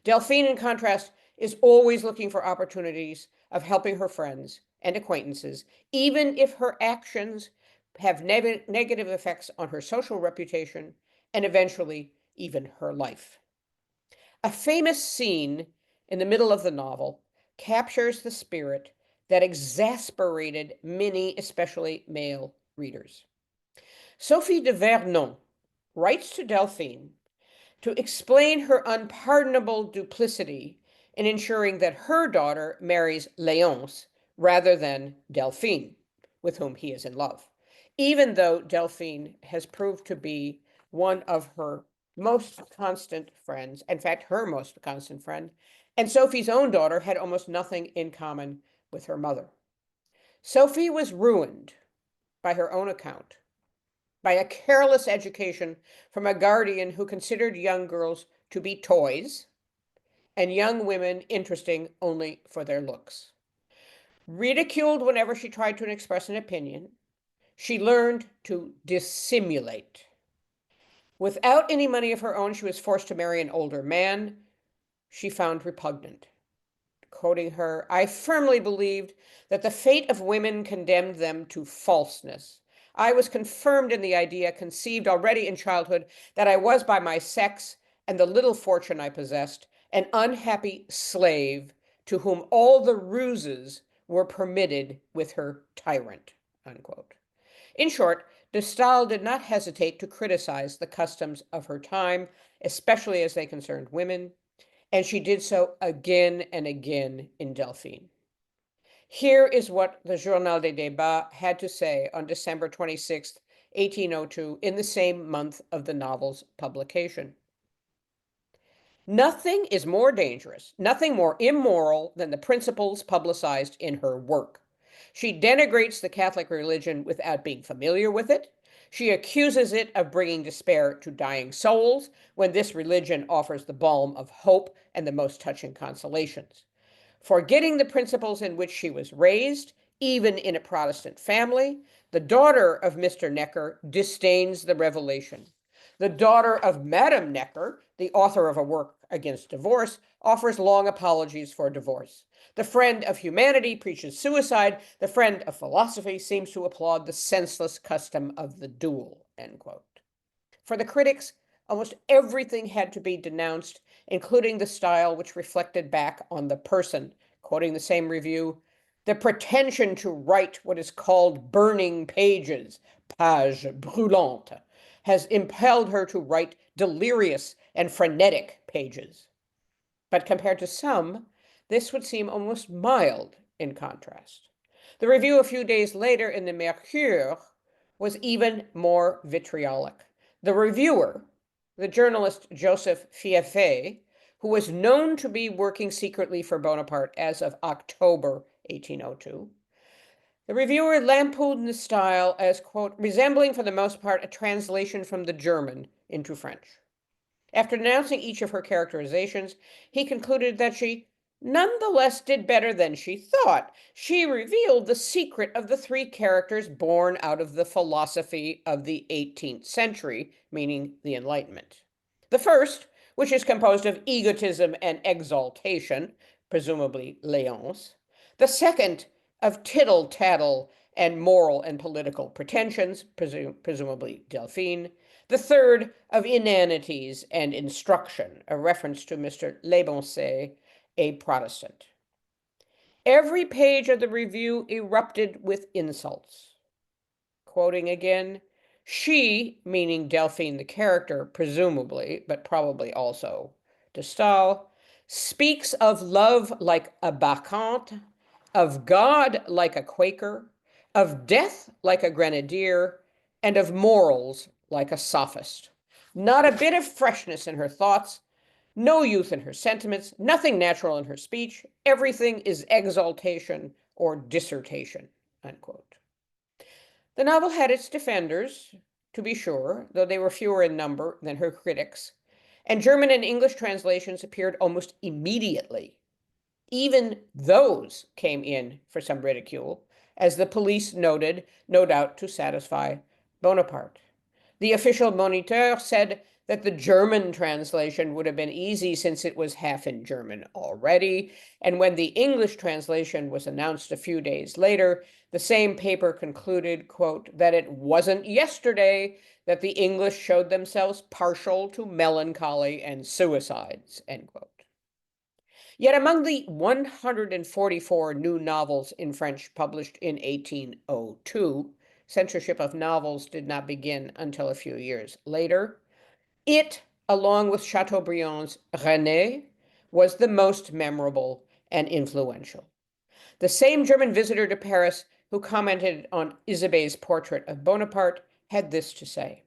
Delphine, in contrast, is always looking for opportunities of helping her friends and acquaintances, even if her actions have negative effects on her social reputation and eventually even her life. A famous scene in the middle of the novel captures the spirit that exasperated many, especially male readers. Sophie de Vernon writes to Delphine to explain her unpardonable duplicity in ensuring that her daughter marries Léonce rather than Delphine, with whom he is in love, even though Delphine has proved to be one of her most constant friends, in fact, her most constant friend, and Sophie's own daughter had almost nothing in common with her mother. Sophie was ruined, by her own account, by a careless education from a guardian who considered young girls to be toys and young women interesting only for their looks. Ridiculed whenever she tried to express an opinion, she learned to dissimulate. Without any money of her own, she was forced to marry an older man she found repugnant. Quoting her, "I firmly believed that the fate of women condemned them to falseness. I was confirmed in the idea, conceived already in childhood, that I was by my sex and the little fortune I possessed, an unhappy slave to whom all the ruses were permitted with her tyrant." Unquote. In short, de Staël did not hesitate to criticize the customs of her time, especially as they concerned women, and she did so again and again in Delphine. Here is what the Journal des Débats had to say on December 26, 1802, in the same month of the novel's publication. "Nothing is more dangerous, nothing more immoral than the principles publicized in her work. She denigrates the Catholic religion without being familiar with it. She accuses it of bringing despair to dying souls when this religion offers the balm of hope and the most touching consolations. Forgetting the principles in which she was raised, even in a Protestant family, the daughter of Mr. Necker disdains the revelation. The daughter of Madame Necker, the author of a work against divorce, offers long apologies for divorce. The friend of humanity preaches suicide. The friend of philosophy seems to applaud the senseless custom of the duel." End quote. For the critics, almost everything had to be denounced, including the style which reflected back on the person. Quoting the same review, "The pretension to write what is called burning pages, page brûlante, has impelled her to write delirious and frenetic pages." But compared to some, this would seem almost mild in contrast. The review a few days later in the Mercure was even more vitriolic. The reviewer, the journalist Joseph Fieffé, who was known to be working secretly for Bonaparte as of October 1802, the reviewer lampooned the style as, quote, "resembling for the most part a translation from the German into French. After denouncing each of her characterizations, he concluded that she nonetheless did better than she thought. She revealed the secret of the three characters born out of the philosophy of the 18th century, meaning the Enlightenment. The first, which is composed of egotism and exaltation, presumably Léonce. The second, of tittle-tattle and moral and political pretensions, presumably Delphine. The third, of inanities and instruction, a reference to Mr. Lebonset, a Protestant. Every page of the review erupted with insults. Quoting again, she, meaning Delphine the character, presumably, but probably also de Staël, speaks of love like a bacchante, of God like a Quaker, of death like a grenadier, and of morals like a sophist. Not a bit of freshness in her thoughts, no youth in her sentiments, nothing natural in her speech. Everything is exaltation or dissertation, unquote. The novel had its defenders, to be sure, though they were fewer in number than her critics, and German and English translations appeared almost immediately. Even those came in for some ridicule, as the police noted, no doubt to satisfy Bonaparte. The official Moniteur said that the German translation would have been easy since it was half in German already, and when the English translation was announced a few days later, the same paper concluded, quote, that it wasn't yesterday that the English showed themselves partial to melancholy and suicides, end quote. Yet among the 144 new novels in French published in 1802, censorship of novels did not begin until a few years later, it, along with Chateaubriand's René, was the most memorable and influential. The same German visitor to Paris who commented on Isabey's portrait of Bonaparte had this to say.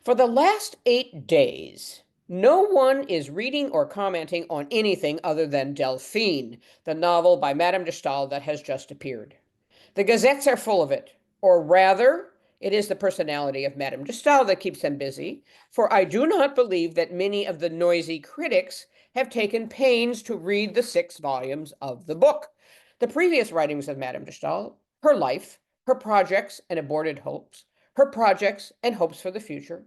For the last 8 days, no one is reading or commenting on anything other than Delphine, the novel by Madame de Staël that has just appeared. The gazettes are full of it, or rather, it is the personality of Madame de Staël that keeps them busy, for I do not believe that many of the noisy critics have taken pains to read the 6 volumes of the book. The previous writings of Madame de Staël, her life, her projects and aborted hopes, her projects and hopes for the future,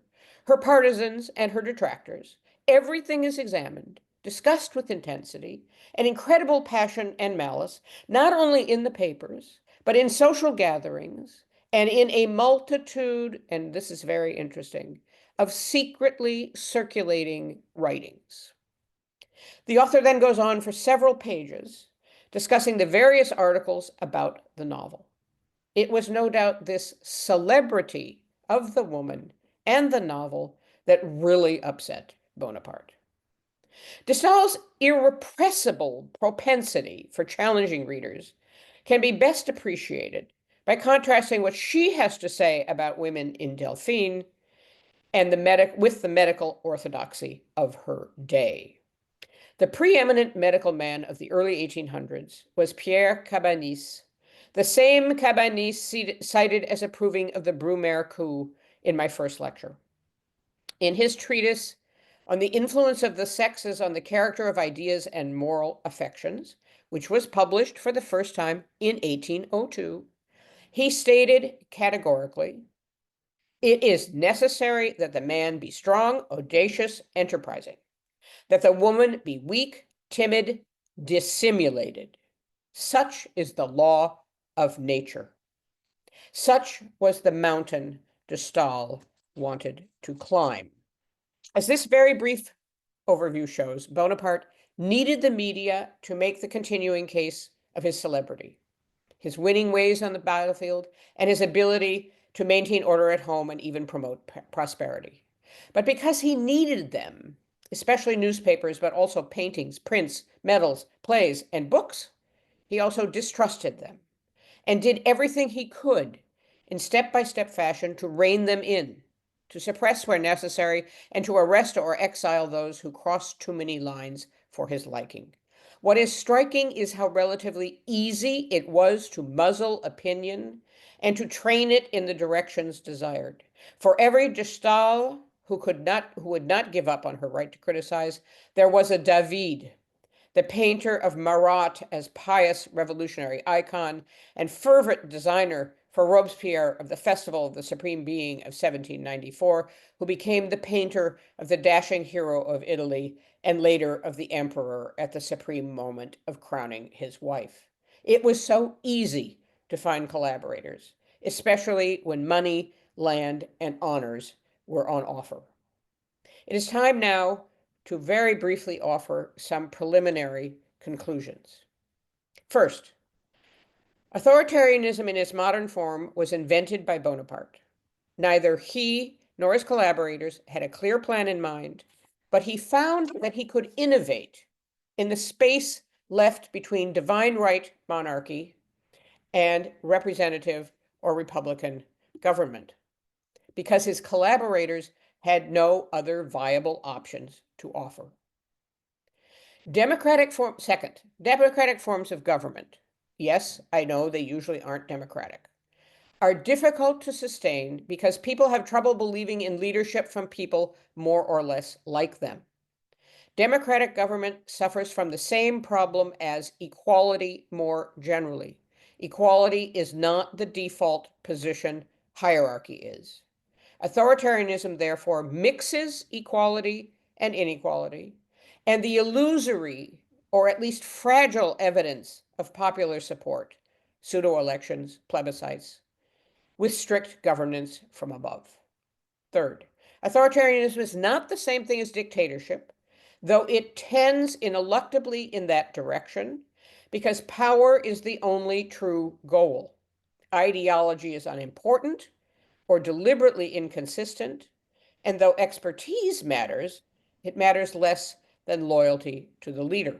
her partisans and her detractors, everything is examined, discussed with intensity, and incredible passion and malice, not only in the papers, but in social gatherings, and in a multitude, and this is very interesting, of secretly circulating writings. The author then goes on for several pages discussing the various articles about the novel. It was no doubt this celebrity of the woman and the novel that really upset Bonaparte. De Staël's irrepressible propensity for challenging readers can be best appreciated by contrasting what she has to say about women in Delphine and with the medical orthodoxy of her day. The preeminent medical man of the early 1800s was Pierre Cabanis, the same Cabanis cited as approving of the Brumaire coup in my first lecture. In his treatise on the influence of the sexes on the character of ideas and moral affections, which was published for the first time in 1802, he stated categorically, it is necessary that the man be strong, audacious, enterprising, that the woman be weak, timid, dissimulated. Such is the law of nature. Such was the mountain de Staël wanted to climb. As this very brief overview shows, Bonaparte needed the media to make the continuing case of his celebrity, his winning ways on the battlefield, and his ability to maintain order at home and even promote prosperity. But because he needed them, especially newspapers, but also paintings, prints, medals, plays, and books, he also distrusted them and did everything he could in step-by-step fashion to rein them in, to suppress where necessary, and to arrest or exile those who crossed too many lines for his liking. What is striking is how relatively easy it was to muzzle opinion and to train it in the directions desired. For every de Staël who would not give up on her right to criticize, there was a David, the painter of Marat as pious revolutionary icon and fervent designer for Robespierre of the Festival of the Supreme Being of 1794, who became the painter of the dashing hero of Italy and later of the emperor at the supreme moment of crowning his wife. It was so easy to find collaborators, especially when money, land, and honors were on offer. It is time now to very briefly offer some preliminary conclusions. First, authoritarianism in its modern form was invented by Bonaparte. Neither he nor his collaborators had a clear plan in mind, but he found that he could innovate in the space left between divine right monarchy and representative or republican government, because his collaborators had no other viable options to offer. Second, democratic forms of government, yes, I know they usually aren't democratic, are difficult to sustain because people have trouble believing in leadership from people more or less like them. Democratic government suffers from the same problem as equality more generally. Equality is not the default position, hierarchy is. Authoritarianism, therefore, mixes equality and inequality, and the illusory, or at least fragile, evidence of popular support, pseudo-elections, plebiscites, with strict governance from above. Third, authoritarianism is not the same thing as dictatorship, though it tends ineluctably in that direction, because power is the only true goal. Ideology is unimportant or deliberately inconsistent, and though expertise matters, it matters less than loyalty to the leader.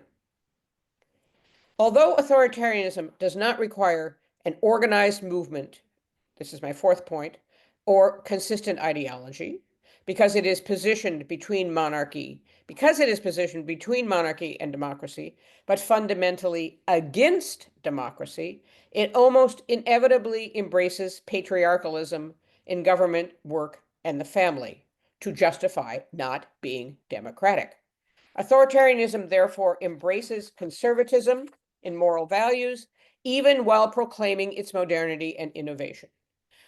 Although authoritarianism does not require an organized movement, this is my fourth point, or consistent ideology, because it is positioned between monarchy and democracy, but fundamentally against democracy, it almost inevitably embraces patriarchalism in government, work, and the family to justify not being democratic. Authoritarianism, therefore, embraces conservatism in moral values, even while proclaiming its modernity and innovation.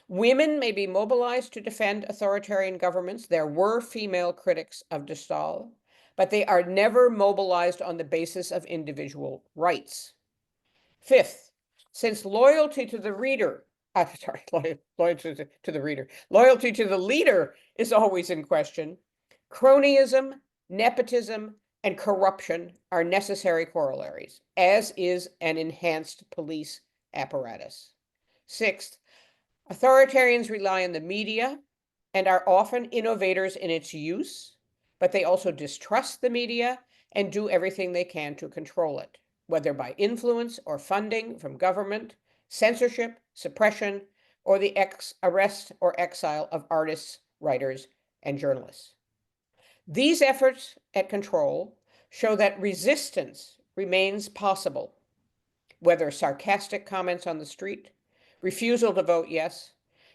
Women may be mobilized to defend authoritarian governments. There were female critics of de Staël, but they are never mobilized on the basis of individual rights. Fifth, since loyalty to the leader is always in question, cronyism, nepotism, and corruption are necessary corollaries, as is an enhanced police apparatus. Sixth, authoritarians rely on the media and are often innovators in its use, but they also distrust the media and do everything they can to control it, whether by influence or funding from government, censorship, suppression, or the arrest or exile of artists, writers, and journalists. These efforts at control show that resistance remains possible, whether sarcastic comments on the street, refusal to vote yes,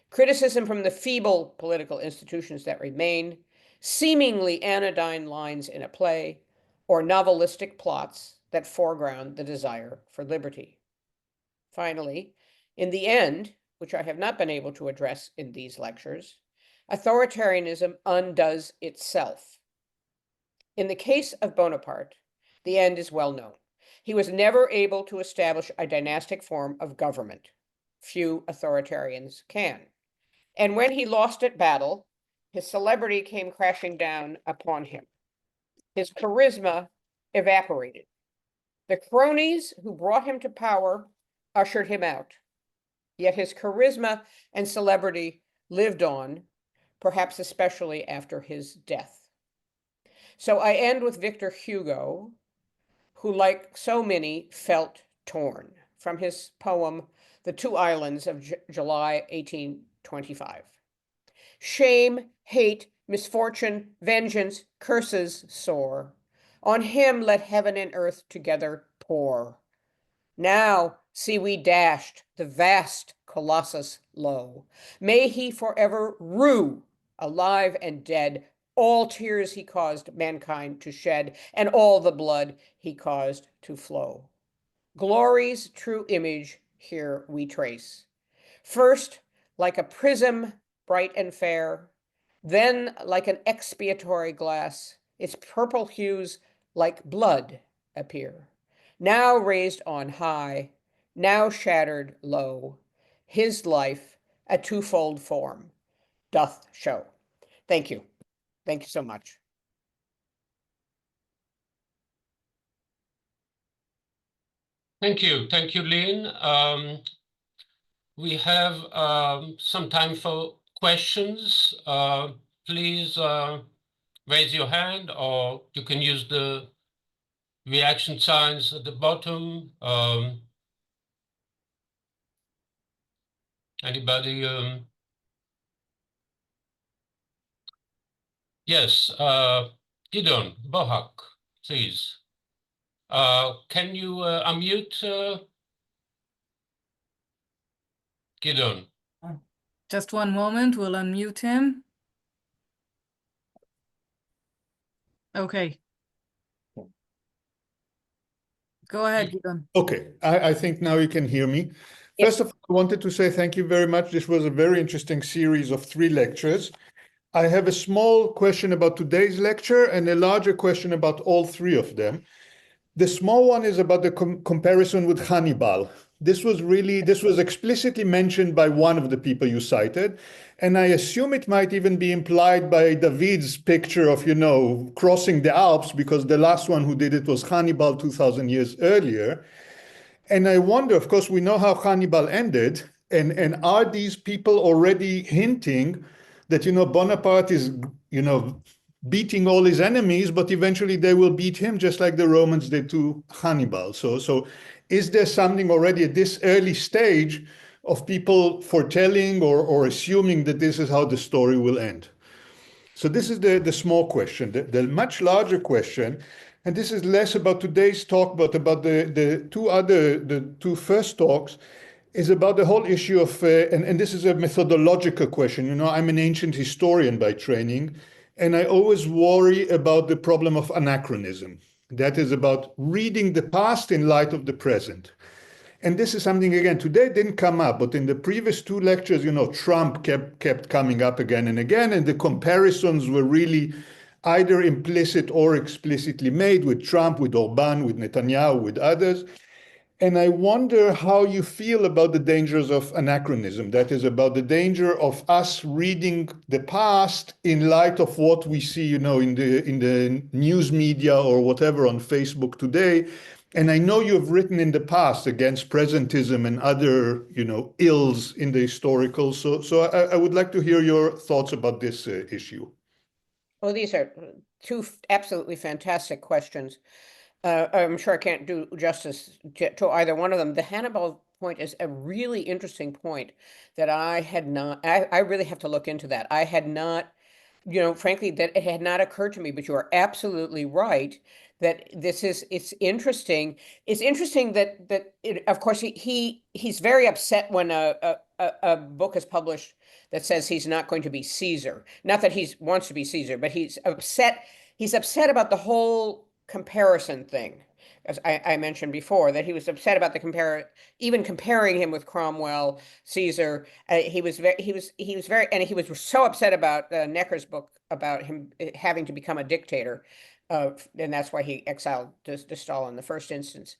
criticism from the feeble political institutions that remain, seemingly anodyne lines in a play, or novelistic plots that foreground the desire for liberty. Finally, in the end, which I have not been able to address in these lectures, authoritarianism undoes itself. In the case of Bonaparte, the end is well known. He was never able to establish a dynastic form of government. Few authoritarians can. And when he lost at battle, his celebrity came crashing down upon him. His charisma evaporated. The cronies who brought him to power ushered him out. Yet his charisma and celebrity lived on, perhaps especially after his death. So I end with Victor Hugo, who, like so many, felt torn, from his poem, The Two Islands of July 1825. Shame, hate, misfortune, vengeance, curses soar. On him let heaven and earth together pour. Now see we dashed the vast Colossus low. May he forever rue, alive and dead, all tears he caused mankind to shed, and all the blood he caused to flow. Glory's true image here we trace. First, like a prism bright and fair, then like an expiatory glass, its purple hues like blood appear. Now raised on high, now shattered low, his life a twofold form doth show. Thank you. Thank you so much. Thank you. Thank you, Lynn. We have some time for questions. Please raise your hand, or you can use the reaction signs at the bottom. Anybody? Yes, Gidon Bohak, please. Can you unmute Gidon? Just one moment, we'll unmute him. Okay. Go ahead, Gideon. Okay, I think now you can hear me. Yes. First of all, I wanted to say thank you very much. This was a very interesting series of 3 lectures. I have a small question about today's lecture and a larger question about all 3 of them. The small one is about the comparison with Hannibal. This was explicitly mentioned by one of the people you cited, and I assume it might even be implied by David's picture of, crossing the Alps, because the last one who did it was Hannibal 2000 years earlier. And I wonder, of course, we know how Hannibal ended, and are these people already hinting that, Bonaparte is, beating all his enemies, but eventually they will beat him just like the Romans did to Hannibal. So is there something already at this early stage of people foretelling or assuming that this is how the story will end? So this is the small question. The much larger question, and this is less about today's talk, but about the two first talks, is about the whole issue of, and this is a methodological question. I'm an ancient historian by training, and I always worry about the problem of anachronism. That is about reading the past in light of the present. And this is something, again, today didn't come up, but in the previous 2 lectures, Trump kept coming up again and again, and the comparisons were really either implicit or explicitly made with Trump, with Orban, with Netanyahu, with others. And I wonder how you feel about the dangers of anachronism. That is about the danger of us reading the past in light of what we see, in the news media or whatever on Facebook today. And I know you've written in the past against presentism and other, ills in the historical. So I would like to hear your thoughts about this issue. Well, these are 2 absolutely fantastic questions. I'm sure I can't do justice to either one of them. The Hannibal point is a really interesting point that I really have to look into that. I had not, frankly, that it had not occurred to me, but you are absolutely right that it's interesting. It's interesting that of course, he's very upset when a book is published that says he's not going to be Caesar. Not that he wants to be Caesar, but he's upset. He's upset about the whole comparison thing, as I mentioned before, that he was upset about even comparing him with Cromwell, Caesar. He was so upset about Necker's book about him having to become a dictator, and that's why he exiled de Stalin in the first instance.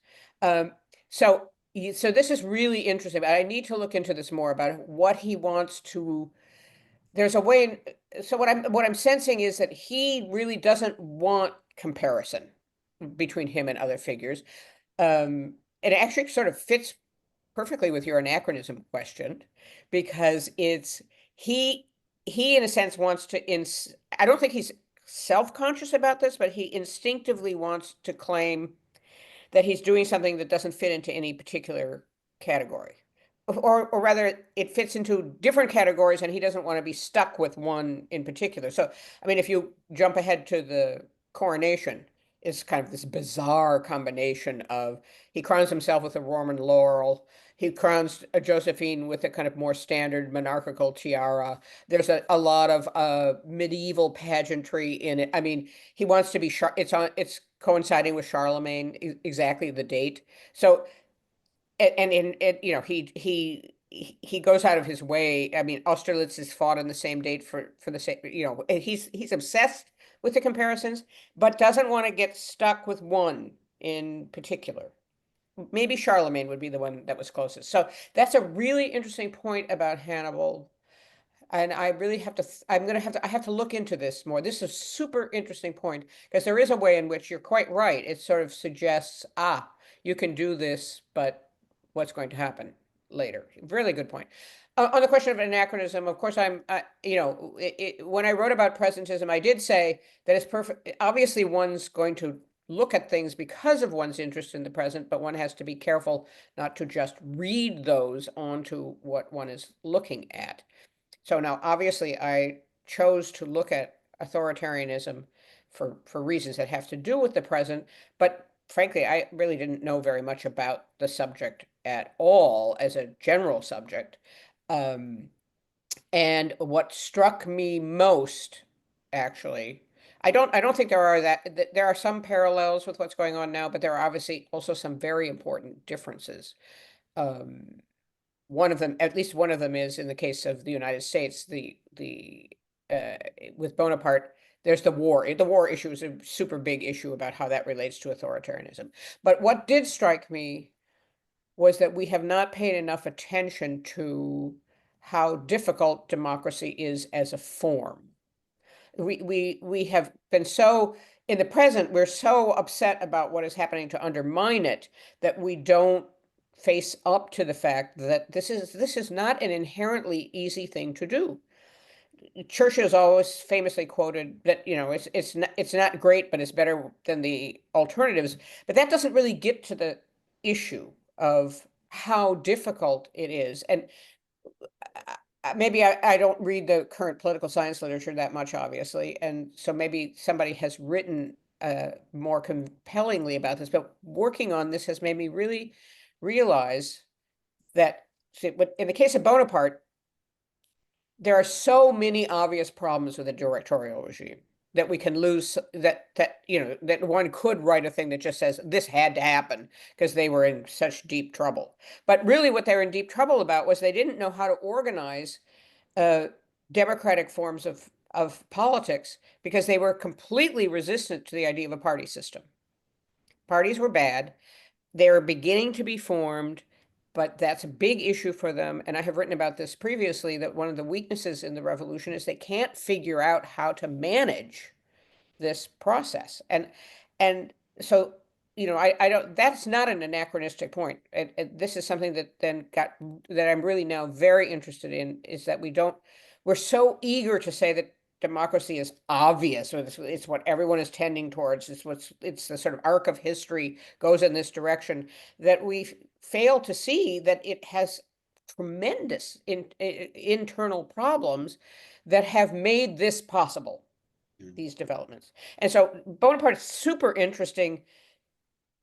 So this is really interesting. But I need to look into this more about what he wants to. There's a way. So what I'm sensing is that he really doesn't want comparison between him and other figures. It actually sort of fits perfectly with your anachronism question, because he in a sense wants to, I don't think he's self-conscious about this, but he instinctively wants to claim that he's doing something that doesn't fit into any particular category. Or rather, it fits into different categories, and he doesn't want to be stuck with one in particular. So, I mean, if you jump ahead to the coronation, is kind of this bizarre combination of, he crowns himself with a Roman laurel. He crowns Josephine with a kind of more standard monarchical tiara. There's a lot of medieval pageantry in it. I mean, he wants to be, it's coinciding with Charlemagne, exactly the date. So, and in it, you know, he goes out of his way. I mean, Austerlitz is fought on the same date for the same, you know, he's obsessed with the comparisons, but doesn't want to get stuck with one in particular. Maybe Charlemagne would be the one that was closest. So that's a really interesting point about Hannibal. And I really have to, I have to look into this more. This is a super interesting point because there is a way in which you're quite right. It sort of suggests, you can do this, but what's going to happen later? Really good point. On the question of anachronism, of course, you know, when I wrote about presentism, I did say that it's perfect. Obviously, one's going to look at things because of one's interest in the present, but one has to be careful not to just read those onto what one is looking at. So now, obviously, I chose to look at authoritarianism for reasons that have to do with the present, but frankly, I really didn't know very much about the subject at all as a general subject. And what struck me most, actually, I don't think there are some parallels with what's going on now, but there are obviously also some very important differences. One of them, at least one of them, is in the case of the United States, with Bonaparte, there's the war. The war issue is a super big issue about how that relates to authoritarianism. But what did strike me was that we have not paid enough attention to how difficult democracy is as a form. We have been so, in the present, we're so upset about what is happening to undermine it that we don't face up to the fact that this is not an inherently easy thing to do. Churchill's always famously quoted that, you know, it's not great, but it's better than the alternatives. But that doesn't really get to the issue of how difficult it is. And maybe I don't read the current political science literature that much, obviously, and so maybe somebody has written more compellingly about this. But working on this has made me really realize that in the case of Bonaparte, there are so many obvious problems with a directorial regime that we can lose, that you know, that one could write a thing that just says this had to happen because they were in such deep trouble. But really what they were in deep trouble about was they didn't know how to organize democratic forms of politics because they were completely resistant to the idea of a party system. Parties were bad. They were beginning to be formed, but that's a big issue for them. And I have written about this previously, that one of the weaknesses in the revolution is they can't figure out how to manage this process. And so, you know, I don't, that's not an anachronistic point. And this is something that that I'm really now very interested in, is that we're so eager to say that democracy is obvious, or it's what everyone is tending towards. It's the sort of arc of history goes in this direction, that we fail to see that it has tremendous internal problems that have made this possible, these developments. And so Bonaparte is super interesting.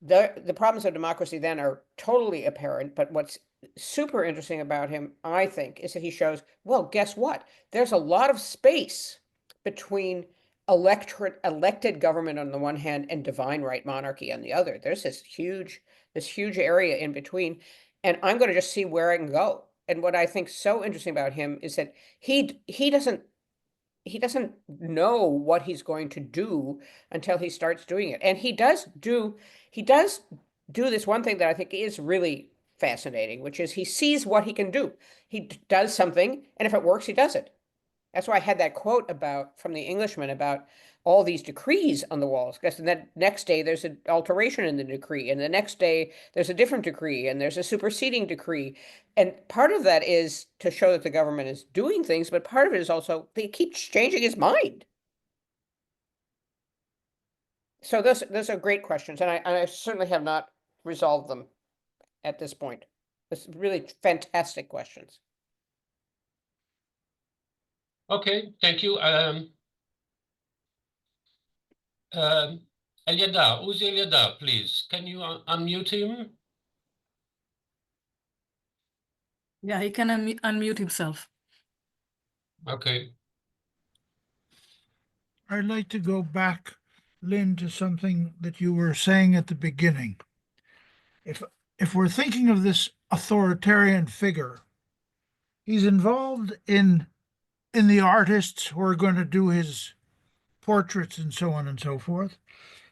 The problems of democracy then are totally apparent, but what's super interesting about him, I think, is that he shows, well, guess what? There's a lot of space between elected government on the one hand and divine right monarchy on the other. There's this huge area in between, and I'm going to just see where I can go. And what I think so interesting about him is that he doesn't know what he's going to do until he starts doing it. And he does do this one thing that I think is really fascinating, which is he sees what he can do. He does something, and if it works, he does it. That's why I had that quote from the Englishman about all these decrees on the walls, because the next day there's an alteration in the decree, and the next day there's a different decree, and there's a superseding decree. And part of that is to show that the government is doing things, but part of it is also he keeps changing his mind. So those are great questions, and I certainly have not resolved them at this point. It's really fantastic questions. Okay, thank you. Eliada, who's Eliada, please? Can you unmute him? Yeah, he can unmute himself. Okay. I'd like to go back, Lynn, to something that you were saying at the beginning. If we're thinking of this authoritarian figure, he's involved in the artists who are going to do his portraits and so on and so forth.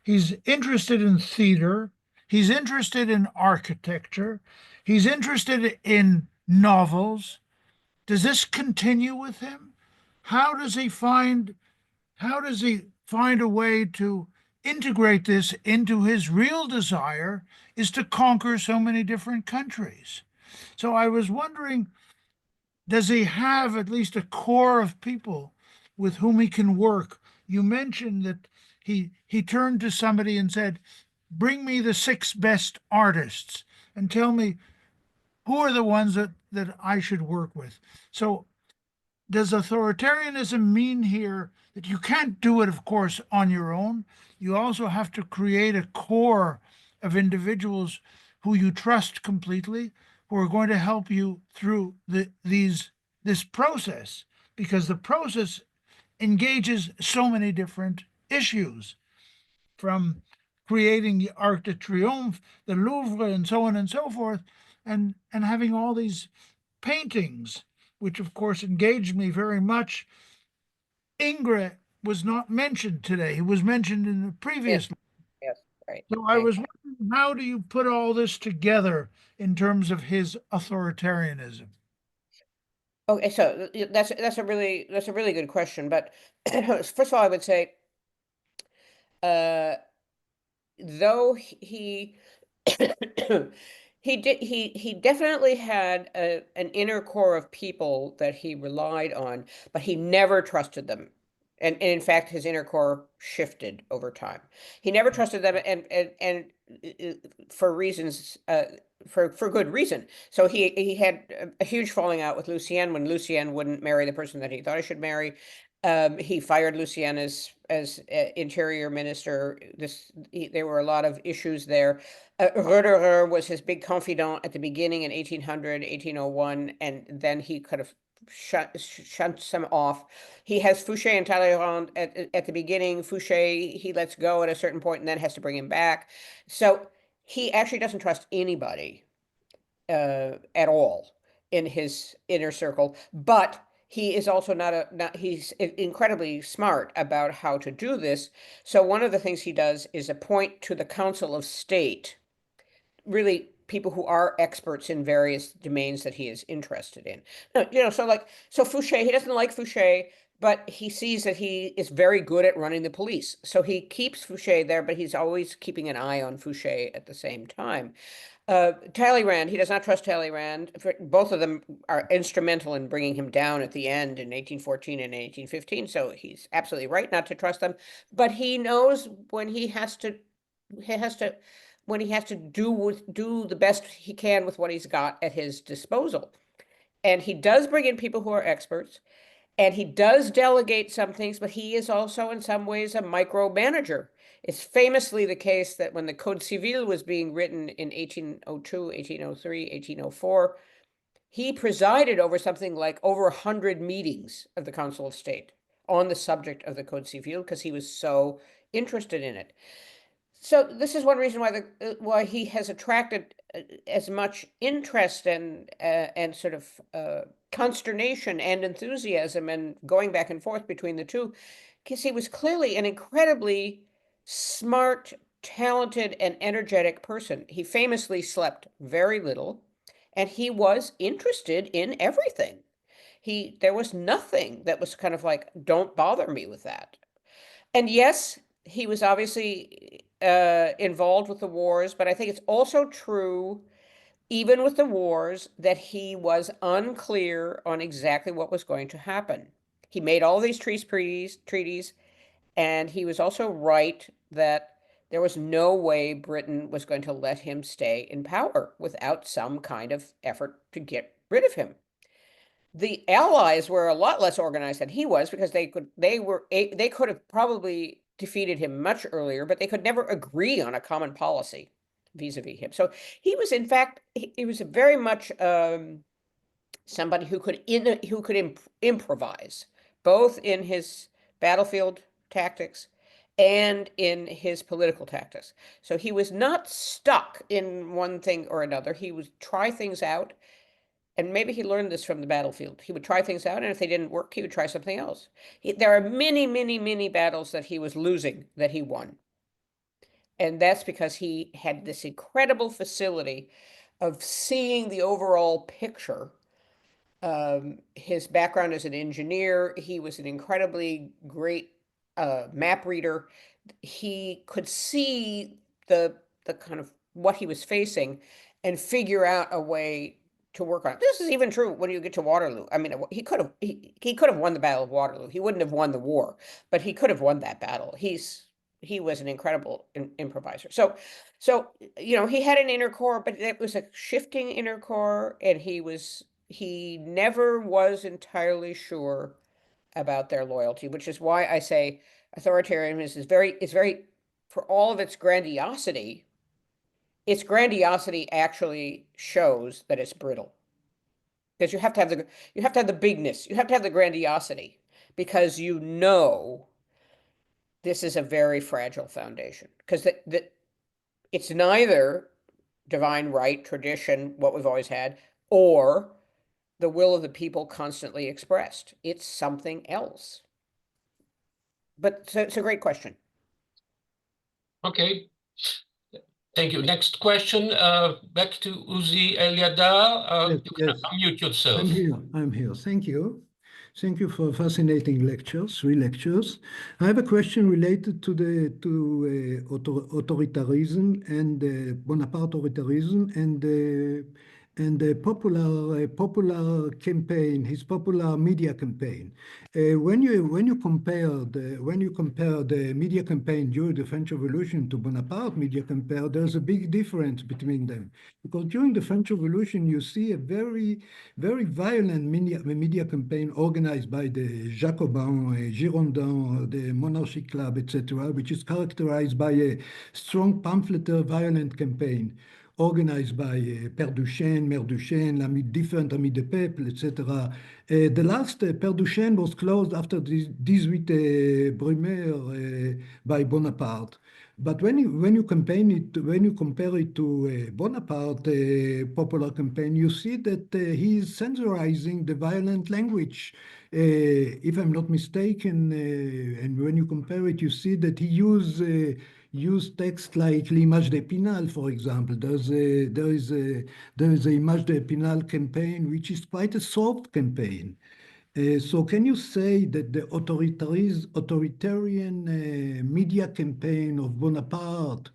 He's interested in theater. He's interested in architecture. He's interested in novels. Does this continue with him? How does he find a way to integrate this into his real desire is to conquer so many different countries? So I was wondering, does he have at least a core of people with whom he can work? You mentioned that he turned to somebody and said, bring me the 6 best artists and tell me who are the ones that I should work with. So does authoritarianism mean here that you can't do it, of course, on your own? You also have to create a core of individuals who you trust completely, who are going to help you through this process, because the process engages so many different issues, from creating the Arc de Triomphe, the Louvre, and so on and so forth, and having all these paintings, which of course engaged me very much. Ingres was not mentioned today. He was mentioned in the previous. Yes, right. So I Thank was you. wondering, how do you put all this together in terms of his authoritarianism? Okay, so that's a really good question. But first of all, I would say, though he he definitely had an inner core of people that he relied on, but he never trusted them. And in fact, his inner core shifted over time. He never trusted them, and for reasons, for good reason. So he had a huge falling out with Lucienne when Lucienne wouldn't marry the person that he thought he should marry. He fired Lucienne as interior minister. There were a lot of issues there. Roederer was his big confidant at the beginning in 1800, 1801, and then he kind of shunts him off. He has Fouché and Talleyrand at the beginning. Fouché, he lets go at a certain point and then has to bring him back. So he actually doesn't trust anybody at all in his inner circle, but he is also he's incredibly smart about how to do this. So one of the things he does is appoint to the Council of State really people who are experts in various domains that he is interested in. So Fouché, he doesn't like Fouché, but he sees that he is very good at running the police. So he keeps Fouché there, but he's always keeping an eye on Fouché at the same time. Talleyrand, he does not trust Talleyrand. Both of them are instrumental in bringing him down at the end in 1814 and 1815. So he's absolutely right not to trust them. But he knows when he has to do the best he can with what he's got at his disposal. And he does bring in people who are experts, and he does delegate some things, but he is also in some ways a micromanager. It's famously the case that when the Code Civil was being written in 1802, 1803, 1804, he presided over something like over 100 meetings of the Council of State on the subject of the Code Civil because he was so interested in it. So this is one reason why he has attracted as much interest and sort of consternation and enthusiasm and going back and forth between the two, because he was clearly an incredibly smart, talented, and energetic person. He famously slept very little, and he was interested in everything. There was nothing that was kind of like, don't bother me with that. And yes, he was obviously involved with the wars, but I think it's also true, even with the wars, that he was unclear on exactly what was going to happen. He made all these treaties, and he was also right that there was no way Britain was going to let him stay in power without some kind of effort to get rid of him. The Allies were a lot less organized than he was because they could have probably defeated him much earlier, but they could never agree on a common policy vis-a-vis him. So he was, in fact, he was very much somebody who could improvise, both in his battlefield tactics and in his political tactics. So he was not stuck in one thing or another. He would try things out, and maybe he learned this from the battlefield. He would try things out, and if they didn't work, he would try something else. There are many, many, many battles that he was losing that he won. And that's because he had this incredible facility of seeing the overall picture. His background as an engineer, he was an incredibly great map reader. He could see the kind of what he was facing and figure out a way to work on it. This is even true when you get to Waterloo. I mean, he could have won the Battle of Waterloo. He wouldn't have won the war, but he could have won that battle. He was an incredible improviser. So he had an inner core, but it was a shifting inner core, and he never was entirely sure about their loyalty, which is why I say authoritarianism is very, for all of its grandiosity actually shows that it's brittle. Because you have to have the bigness, you have to have the grandiosity, because this is a very fragile foundation, because it's neither divine right, tradition, what we've always had, or the will of the people constantly expressed. It's something else. But so it's a great question. Okay. Thank you. Next question, back to Uzi Eliadar. Yes, You can yes. unmute yourself. I'm here. Thank you. Thank you for fascinating lectures, 3 lectures. I have a question related to authoritarianism and Bonaparte authoritarianism and the popular campaign, his popular media campaign. When you compare the media campaign during the French Revolution to Bonaparte media campaign, there's a big difference between them, because during the French Revolution you see a very violent media campaign organized by the Jacobins, Girondins, the Monarchy Club, etc., which is characterized by a strong pamphleteer violent campaign organized by Père Duchesne, Mère Duchesne, different Amis de Peuple, etc. The last Père Duchesne was closed after the 18 Brumaire by Bonaparte. But when you compare it to Bonaparte popular campaign, you see that he is censorizing the violent language. If I'm not mistaken, and when you compare it, you see that he use text like l'image d'Épinal, for example. There is a image d'Épinal campaign, which is quite a soft campaign. So can you say that the authoritarian media campaign of Bonaparte,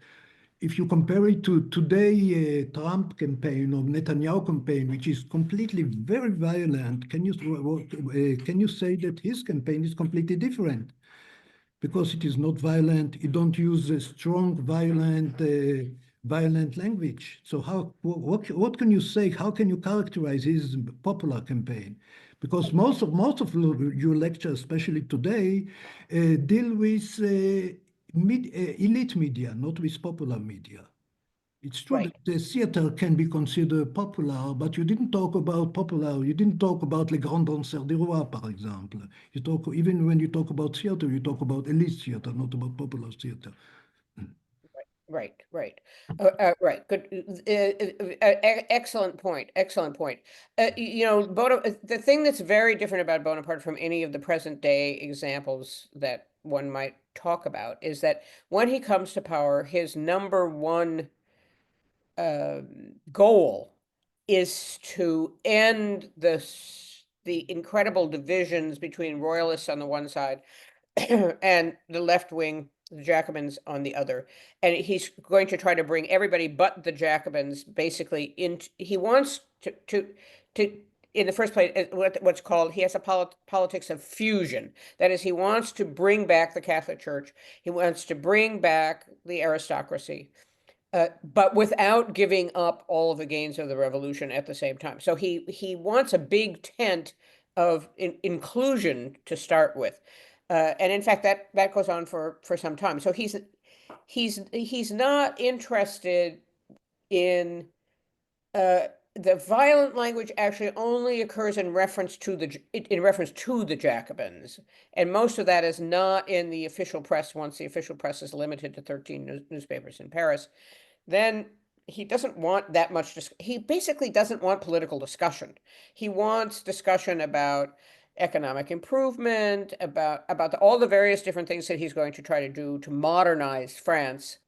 if you compare it to today Trump campaign or Netanyahu campaign, which is completely very violent, can you say that his campaign is completely different? Because it is not violent, you don't use a strong violent language. So what can you say? How can you characterize his popular campaign? Because most of your lectures, especially today, deal with elite media, not with popular media. It's true Right. that the theater can be considered popular, but you didn't talk about popular. You didn't talk about les grands danseurs du roi, par exemple. Even when you talk about theater, you talk about elite theater, not about popular theater. Right. Right. Good. Excellent point. Excellent point. The thing that's very different about Bonaparte from any of the present day examples that one might talk about is that when he comes to power, his number one goal is to end the incredible divisions between royalists on the one side and the left wing, the Jacobins, on the other. And he's going to try to bring everybody but the Jacobins basically into, he wants to in the first place, what's called, he has a politics of fusion. That is, he wants to bring back the Catholic Church. He wants to bring back the aristocracy. But without giving up all of the gains of the revolution at the same time. So he wants a big tent of inclusion to start with. And in fact, that goes on for some time. So he's not interested in the violent language actually only occurs in reference to the Jacobins, and most of that is not in the official press. Once the official press is limited to 13 newspapers in Paris, then he doesn't want that much. He basically doesn't want political discussion. He wants discussion about economic improvement, about all the various different things that he's going to try to do to modernize France.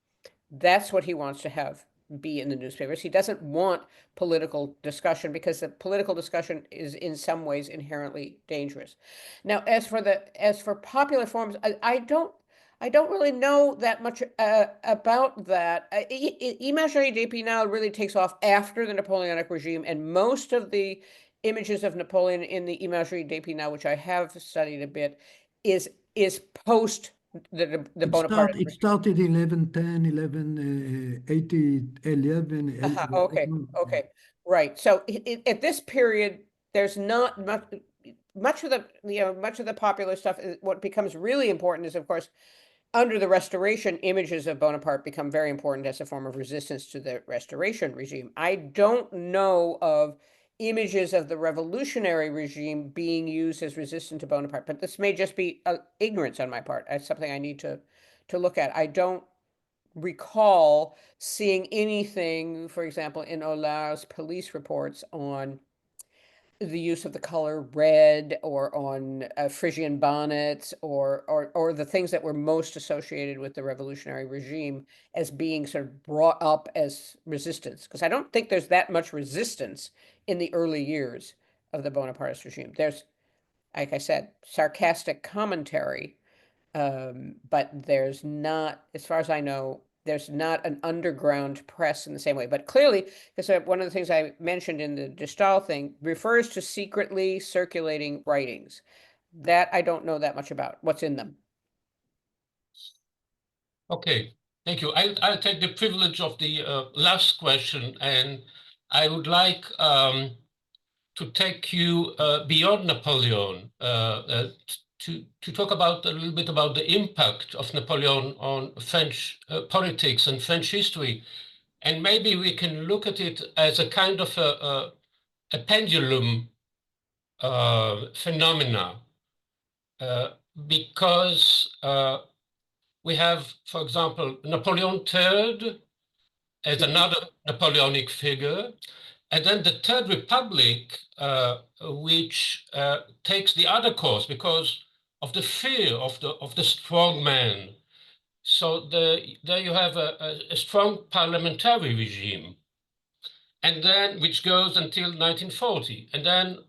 That's what he wants to have be in the newspapers. He doesn't want political discussion because the political discussion is in some ways inherently dangerous. Now, as for popular forms, I don't really know that much about that. Imagerie d'Épinal really takes off after the Napoleonic regime, and most of the images of Napoleon in the Imagerie d'Épinal, which I have studied a bit, is post the Bonaparte. It started in 1110, 1180, 11. Okay, right. So at this period, there's not much of the popular stuff. What becomes really important is, of course, under the Restoration, images of Bonaparte become very important as a form of resistance to the Restoration regime. I don't know of images of the revolutionary regime being used as resistant to Bonaparte, but this may just be ignorance on my part. That's something I need to look at. I don't recall seeing anything, for example, in Aulard's police reports on the use of the color red, or on Phrygian bonnets, or the things that were most associated with the revolutionary regime as being sort of brought up as resistance. Because I don't think there's that much resistance in the early years of the Bonapartist regime. There's, like I said, sarcastic commentary, but there's not, as far as I know, there's not an underground press in the same way. But clearly, because one of the things I mentioned in the de Stael thing refers to secretly circulating writings. That I don't know that much about, what's in them. Okay, thank you. I'll take the privilege of the last question, and I would like to take you beyond Napoleon, to talk about a little bit about the impact of Napoleon on French politics and French history. And maybe we can look at it as a kind of a pendulum phenomena, because we have, for example, Napoleon III as another Napoleonic figure, and then the Third Republic, which takes the other course because of the fear of the strong man. So there you have a strong parliamentary regime, and then which goes until 1940, and then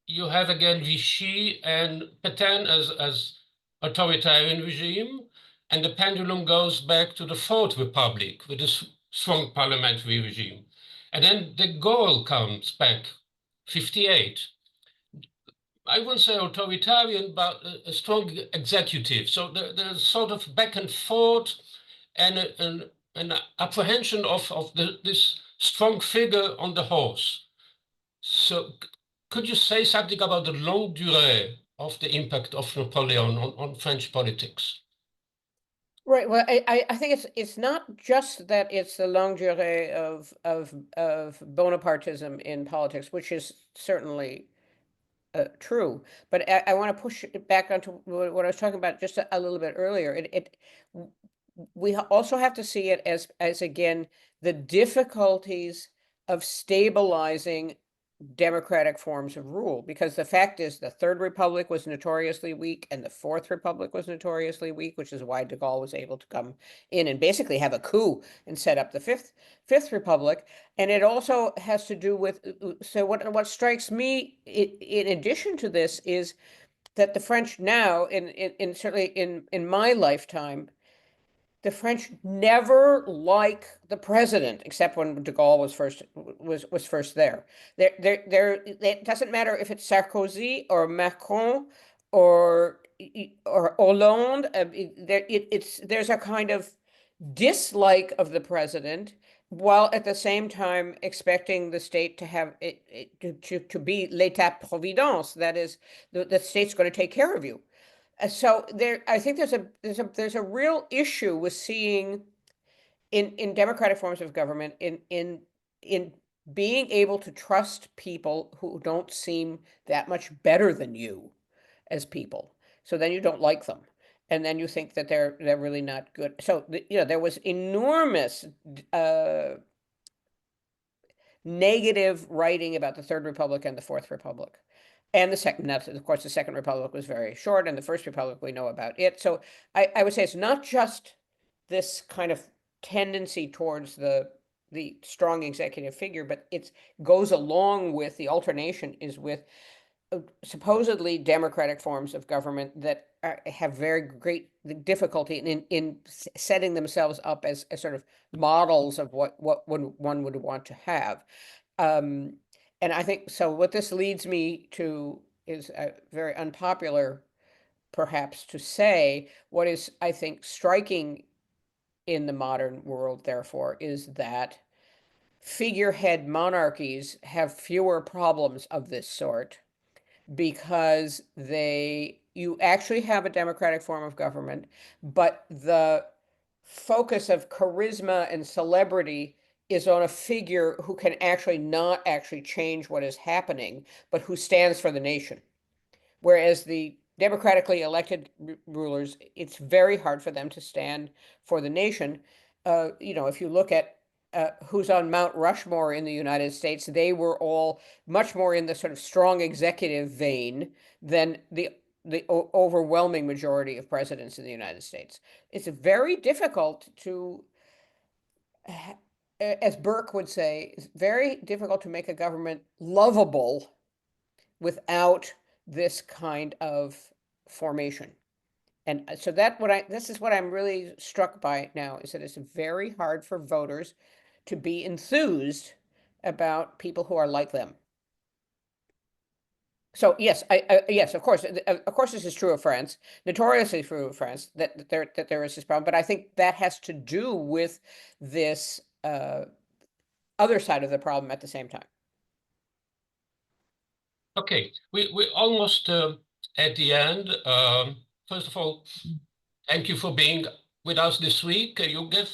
you have again Vichy and Pétain as authoritarian regime, and the pendulum goes back to the Fourth Republic with a strong parliamentary regime. And then de Gaulle comes back, 58. I wouldn't say authoritarian, but a strong executive. So there's sort of back and forth, and an apprehension of this strong figure on the horse. So could you say something about the longue durée of the impact of Napoleon on French politics? Right. Well, I think it's not just that it's the longue durée of Bonapartism in politics, which is certainly true. But I want to push it back onto what I was talking about just a little bit earlier. We also have to see it as again the difficulties of stabilizing democratic forms of rule, because the fact is the Third Republic was notoriously weak and the Fourth Republic was notoriously weak, which is why de Gaulle was able to come in and basically have a coup and set up the Fifth Republic. And it also has to do with, so what strikes me in addition to this is that the French now, in certainly in my lifetime, the French never like the president, except when de Gaulle was first there. It doesn't matter if it's Sarkozy or Macron or Hollande. There's a kind of dislike of the president, while at the same time expecting the state to have to be l'état providence. That is, the state's going to take care of you. So I think there's a real issue with seeing in democratic forms of government in being able to trust people who don't seem that much better than you as people. So then you don't like them. And then you think that they're really not good. So, there was enormous negative writing about the Third Republic and the Fourth Republic. And the second, of course, the Second Republic was very short, and the First Republic, we know about it. So I would say it's not just this kind of tendency towards the strong executive figure, but it goes along with the alternation is with supposedly democratic forms of government that have very great difficulty in setting themselves up as sort of models of what one would want to have. And I think so. What this leads me to is very unpopular, perhaps, to say. What is, I think, striking in the modern world, therefore, is that figurehead monarchies have fewer problems of this sort because you actually have a democratic form of government, but the focus of charisma and celebrity is on a figure who can not actually change what is happening, but who stands for the nation. Whereas the democratically elected rulers, it's very hard for them to stand for the nation. If you look at who's on Mount Rushmore in the United States, they were all much more in the sort of strong executive vein than the overwhelming majority of presidents in the United States. It's very difficult to, as Burke would say, it's very difficult to make a government lovable without this kind of formation. And so this is what I'm really struck by now, is that it's very hard for voters to be enthused about people who are like them. So yes, yes, of course, this is true of France, notoriously true of France, that there is this problem. But I think that has to do with this other side of the problem at the same time. Okay, we're almost at the end. First of all, thank you for being with us this week. You give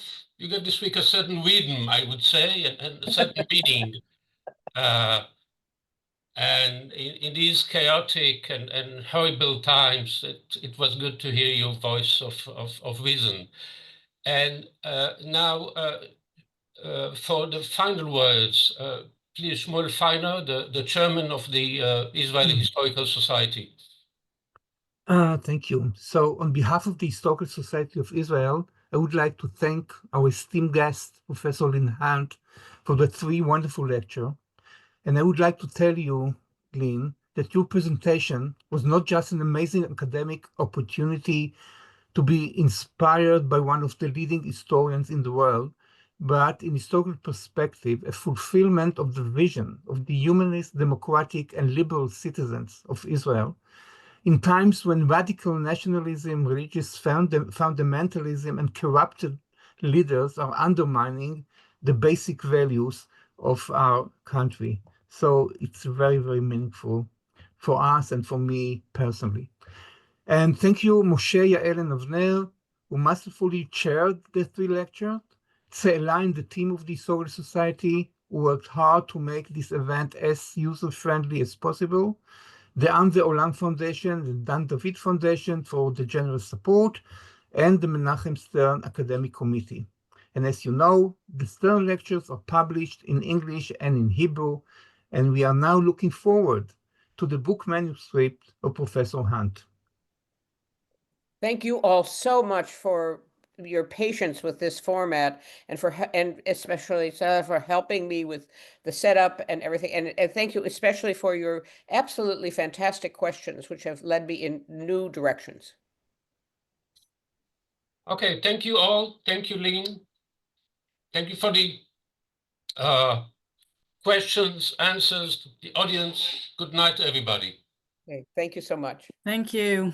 this week a certain rhythm, I would say, and a certain meaning. And in these chaotic and horrible times, it was good to hear your voice of reason. And now for the final words, please, Shmuel Feiner, the chairman of the Israeli Historical Society. Thank you. So on behalf of the Historical Society of Israel, I would like to thank our esteemed guest, Professor Lynn, for the 3 wonderful lectures. And I would like to tell you, Lynn, that your presentation was not just an amazing academic opportunity to be inspired by one of the leading historians in the world, but in historical perspective, a fulfillment of the vision of the humanist, democratic, and liberal citizens of Israel in times when radical nationalism, religious fundamentalism, and corrupted leaders are undermining the basic values of our country. So it's very, very meaningful for us and for me personally. And thank you, Moshe, Yael, and Avner, who masterfully chaired the 3 lectures. Tzela and the team of the Historical Society, who worked hard to make this event as user-friendly as possible. The Am Ve'olam Foundation, the Dan David Foundation for the generous support, and the Menahem Stern Academic Committee. And as you know, the Stern lectures are published in English and in Hebrew, and we are now looking forward to the book manuscript of Professor Hunt. Thank you all so much for your patience with this format, and especially for helping me with the setup and everything. And thank you especially for your absolutely fantastic questions, which have led me in new directions. Okay, thank you all. Thank you, Lynn. Thank you for the questions, answers, the audience. Good night, everybody. Okay, thank you so much. Thank you.